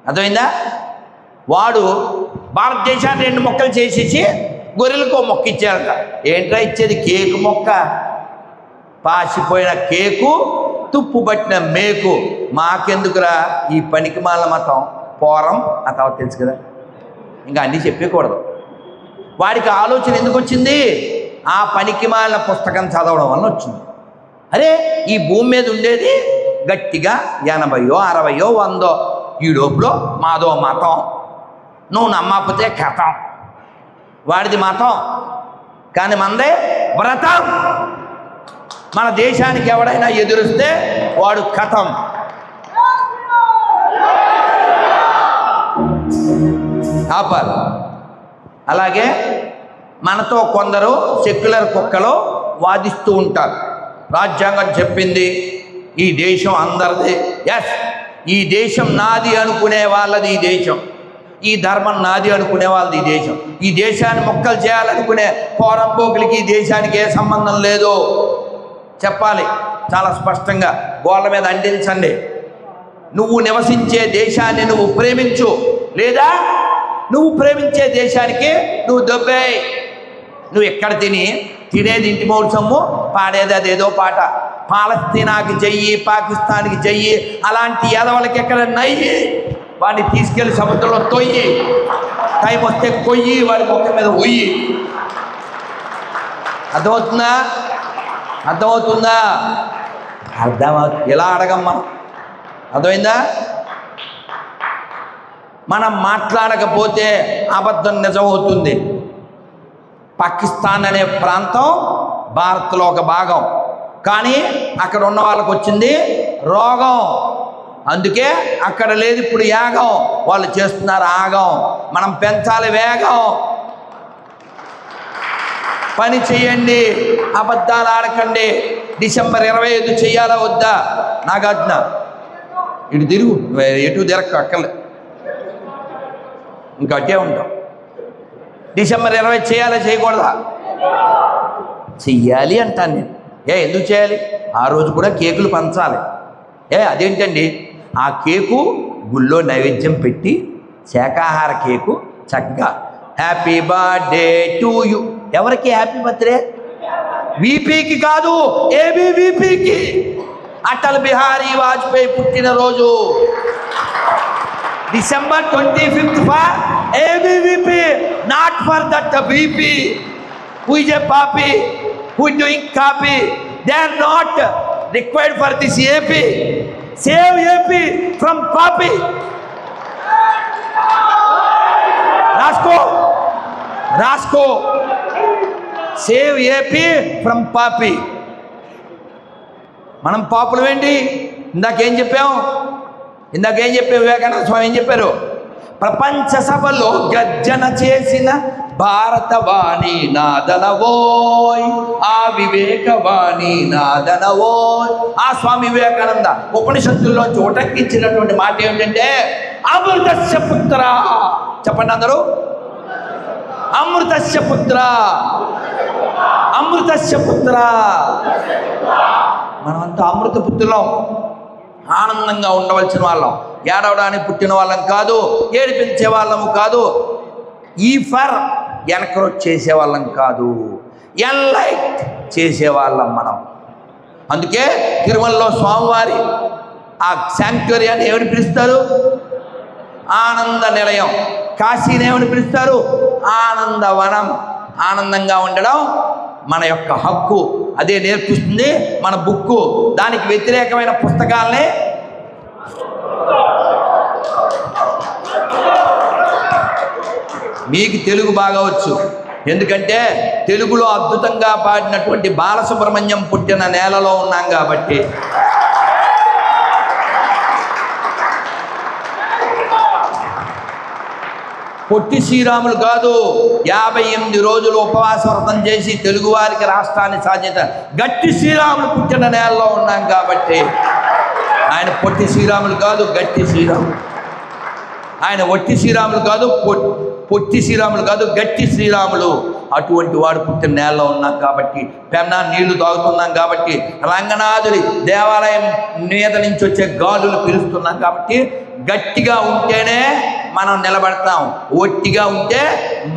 అర్థమైందా? వాడు భారతదేశాన్ని 2 మొక్కలు చేసేసి గొర్రెలకు 1 మొక్క ఇచ్చారట. ఏంట్రా ఇచ్చేది? కేకు మొక్క. పాసిపోయిన కేకు, తుప్పు పట్టిన మేకు. మాకెందుకురా ఈ పనికిమాల మతం, పోరం ఆ తర్వాత తెలుసు కదా, ఇంకా అన్నీ చెప్పకూడదు. వాడికి ఆలోచన ఎందుకు వచ్చింది? ఆ పనికిమాల పుస్తకం చదవడం వల్ల వచ్చింది. అరే ఈ భూమి మీద ఉండేది గట్టిగా 80, 60, 100. ఈ లోపల మాదో మతం, నువ్వు నమ్మకపోతే కథం. వాడిది మతం కానీ మనదే వ్రతం. మన దేశానికి ఎవడైనా ఎదురిస్తే వాడు కథం. ఆపాలి. అలాగే మనతో కొందరు సెక్యులర్ కుక్కలు వాదిస్తూ ఉంటారు. రాజ్యాంగం చెప్పింది ఈ దేశం అందరిది. ఎస్, ఈ దేశం నాది అనుకునే వాళ్ళది ఈ దేశం, ఈ ధర్మం నాది అనుకునే వాళ్ళది ఈ దేశం. ఈ దేశాన్ని మొక్కలు చేయాలనుకునే పోరంపోకులకి ఈ దేశానికి ఏ సంబంధం లేదు చెప్పాలి చాలా స్పష్టంగా. గోళ్ళ మీద అంటించండి. నువ్వు నివసించే దేశాన్ని నువ్వు ప్రేమించు, లేదా నువ్వు ప్రేమించే దేశానికి నువ్వు దొబ్బేయి. నువ్వు ఎక్కడ తినేది ఇంటి మౌడు సొమ్ము, పాడేది అదేదో పాట. పాలస్తీనాకి చెయ్యి, పాకిస్తాన్కి చెయ్యి, అలాంటి ఎదవలకి ఎక్కడ నయ్యి, వాడిని తీసుకెళ్ళి సముద్రంలో తొయ్యి, టైం వస్తే కొయ్యి, వాడి మొక్క మీద ఉయ్యి. అర్థమవుతుందా? అర్థమవుతుందా? అర్థమవుతుంది. ఎలా అడగమ్మా? అర్థమైందా? మనం మాట్లాడకపోతే అబద్ధం నిజమవుతుంది. పాకిస్తాన్ అనే ప్రాంతం భారత్లో ఒక భాగం, కానీ అక్కడ ఉన్న వాళ్ళకు వచ్చింది రోగం. అందుకే అక్కడ లేదు ఇప్పుడు యాగం, వాళ్ళు చేస్తున్నారు ఆగం. మనం పెంచాలి వేగం. పని చేయండి, అబద్ధాలు ఆడకండి. డిసెంబర్ 25 చెయ్యాలా వద్దా? నాగార్జున ఇటు తిరుగు, ఎటు తిరగ అక్కర్లే, ఇంకా అట్టే ఉంటాం. డిసెంబర్ 20 చేయాలా చేయకూడదా? చెయ్యాలి అంటాను నేను. ఎందుకు చేయాలి? ఆ రోజు కూడా కేకులు పంచాలి. అదేంటండి? ఆ కేకు గుళ్ళో నైవేద్యం పెట్టి, శాకాహార కేకు చక్కగా హ్యాపీ బర్త్డే టు యూ. ఎవరికి హ్యాపీ బర్త్డే? వీపీకి కాదు, ఏబీవీపీకి, అటల్ బిహారీ వాజ్పేయి పుట్టినరోజు. December 25th for ABVP, not for that VP. Who is a papi? Who is doing copy? They are not required for this AP. Save AP from papi. Rasko. Save AP from papi. మనం పాపులు ఏంటి? ఇందాకేం చెప్పాం? వివేకానంద స్వామి ఏం చెప్పారు? ప్రపంచ సభలో గర్జన చేసిన భారతవాణి నాదనవోయ్, ఆ వివేకవాణి నాదనవోయ్. ఆ స్వామి వివేకానంద ఉపనిషత్తుల్లో చోటకిచ్చినటువంటి మాట ఏమిటంటే అమృతస్య పుత్ర. చెప్పండి అందరూ, అమృతస్య పుత్ర. అమృతస్య పుత్ర. మనమంతా అమృత పుత్రులం, ఆనందంగా ఉండవలసిన వాళ్ళం, ఏడవడానికి పుట్టిన వాళ్ళం కాదు, ఏడిపించే వాళ్ళము కాదు, ఫర్ ఎన్కరేజ్ చేసేవాళ్ళం కాదు, ఎన్లైట్ చేసేవాళ్ళం మనం. అందుకే తిరుమలలో స్వామివారి ఆ శాంక్చురీని ఏమని పిలుస్తారు? ఆనంద నిలయం. కాశీని ఏమని పిలుస్తారు? ఆనందవనం. ఆనందంగా ఉండడం మన యొక్క హక్కు, అదే నేర్పిస్తుంది మన బుక్కు. దానికి వ్యతిరేకమైన పుస్తకాలనే మీకు తెలుగు బాగా వచ్చు, ఎందుకంటే తెలుగులో అద్భుతంగా పాడినటువంటి బాలసుబ్రహ్మణ్యం పుట్టిన నేలలో ఉన్నాం కాబట్టి. పొట్టి శ్రీరాములు కాదు, 58 రోజులు ఉపవాస వ్రతం చేసి తెలుగువారికి రాష్ట్రాన్ని సాధించ గట్టి శ్రీరాములు పుట్టిన నేలలో ఉన్నాం కాబట్టి. ఆయన పొట్టి శ్రీరాములు కాదు, గట్టి శ్రీరాములు. ఆయన ఒట్టి శ్రీరాములు కాదు, పొట్టి శ్రీరాములు కాదు, గట్టి శ్రీరాములు. అటువంటి వాడు పుట్టిన నేలలో ఉన్నాం కాబట్టి, పెన్నా నీళ్లు తాగుతున్నాం కాబట్టి, రంగనాథుడి దేవాలయం మీద నుంచి వచ్చే గాలులు పీలుస్తున్నాం కాబట్టి, గట్టిగా ఉంటేనే మనం నిలబడతాం, ఒట్టిగా ఉంటే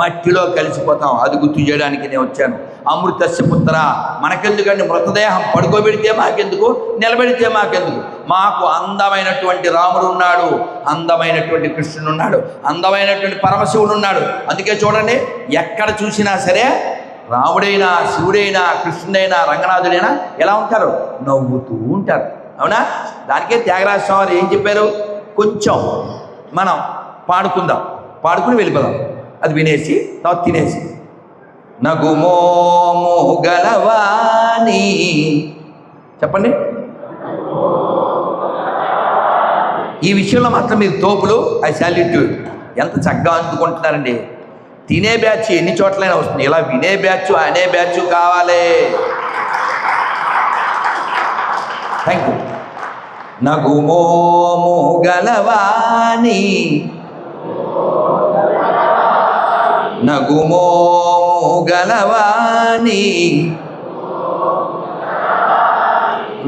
మట్టిలో కలిసిపోతాం. అది గుర్తు చేయడానికి నేను వచ్చాను. అమృతస్య పుత్ర. మనకెందుకండి? మృతదేహం పడుకోబెడితే మాకెందుకు, నిలబెడితే మాకెందుకు? మాకు అందమైనటువంటి రాముడు ఉన్నాడు, అందమైనటువంటి కృష్ణుడు ఉన్నాడు, అందమైనటువంటి పరమశివుడు ఉన్నాడు. అందుకే చూడండి, ఎక్కడ చూసినా సరే రాముడైనా, శివుడైనా, కృష్ణుడైనా, రంగనాథుడైనా ఎలా ఉంటారు? నవ్వుతూ ఉంటారు. అవునా? దానికే త్యాగరాజ స్వామి ఏం చెప్పారు? కొంచెం మనం పాడుకుందాం, పాడుకుని వెళ్ళిపోదాం, అది వినేసి తర్వాత తినేసి. నగుమోము గలవాణి, చెప్పండి. ఈ విషయంలో మాత్రం మీరు తోపులు, ఐ సాల్యూట్. ఎంత చక్కగా అందుకుంటున్నారండి. తినే బ్యాచ్ ఎన్ని చోట్లైనా వస్తుంది, ఇలా వినే బ్యాచ్, అనే బ్యాచ్ కావాలి. Thank you. నగుమోము గలవాణి, నగుమోము గలవాణి,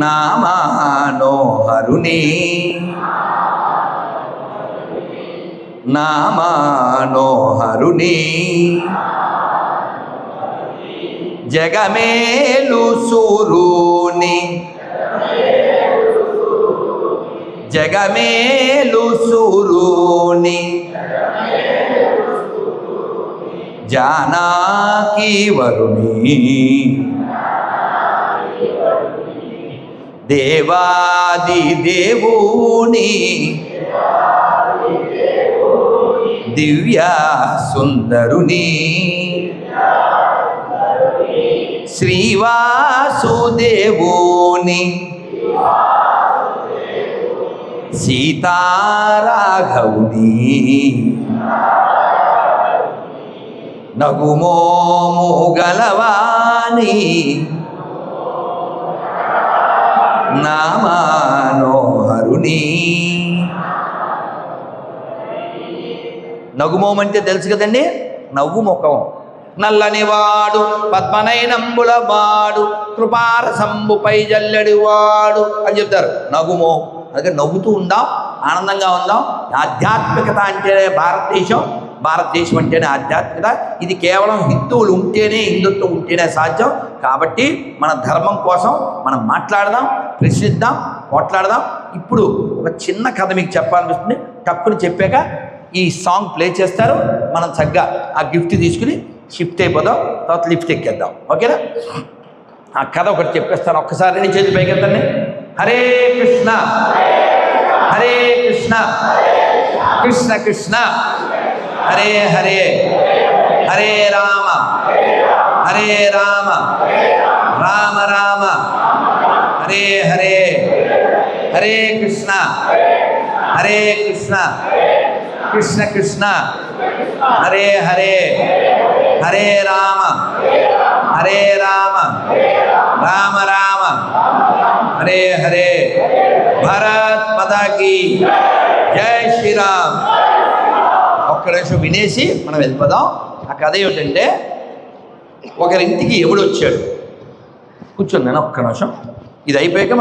నామానోహరుని, నామానోహరుని, జగమేలు సూరుని, జగమేలు సూరుని, జానకి వరుని, దేవాది దేవుని, దివ్య సుందరుని, శ్రీవాసుదేవుని, సీతారాఘవుని, నగుమోము గలవాణి, నామానోహరుని. నగుమోం అంటే తెలుసు కదండి, నవ్వు ముఖం. నల్లనివాడు పద్మనయనంబుల వాడు, కృపారసంబుపై జల్లెడి వాడు అని చెప్తారు. నగుమోం అందుకే నవ్వుతూ ఉందాం, ఆనందంగా ఉందాం. ఆధ్యాత్మికత అంటేనే భారతదేశం, భారతదేశం అంటేనే ఆధ్యాత్మికత. ఇది కేవలం హిందువులు ఉంటేనే, హిందుత్వం ఉంటేనే సాధ్యం. కాబట్టి మన ధర్మం కోసం మనం మాట్లాడదాం, ప్రశ్నిద్దాం, పోట్లాడదాం. ఇప్పుడు ఒక చిన్న కథ మీకు చెప్పాలనిపిస్తుంది. టక్కుని చెప్పాక ఈ సాంగ్ ప్లే చేస్తారు, మనం చక్కగా ఆ గిఫ్ట్ తీసుకుని షిఫ్ట్ అయిపోదాం, తర్వాత లిఫ్ట్ ఎక్కేద్దాం. ఓకేనా? ఆ కథ ఒకటి చెప్పేస్తాను. ఒక్కసారి రెండు చేతులు పైకెత్తండి. హరే కృష్ణ హరే కృష్ణ కృష్ణ కృష్ణ హరే హరే, హరే రామ హరే రామ రామ రామ హరే హరే, హరే కృష్ణ హరే కృష్ణ కృష్ణ కృష్ణ హరే హరే, హరే రామ హరే రామ రామ రామ హరే హరే. భారత్ మాతా కీ జై శ్రీరామ్. ఒక్క నిమిషం వినేసి మనం వెళ్ళిపోదాం. ఆ కథ ఏమిటంటే, ఒకరింటికి ఎవడు వచ్చాడు కూర్చొని నేను ఒక్క నిమిషం ఇది అయిపోయాక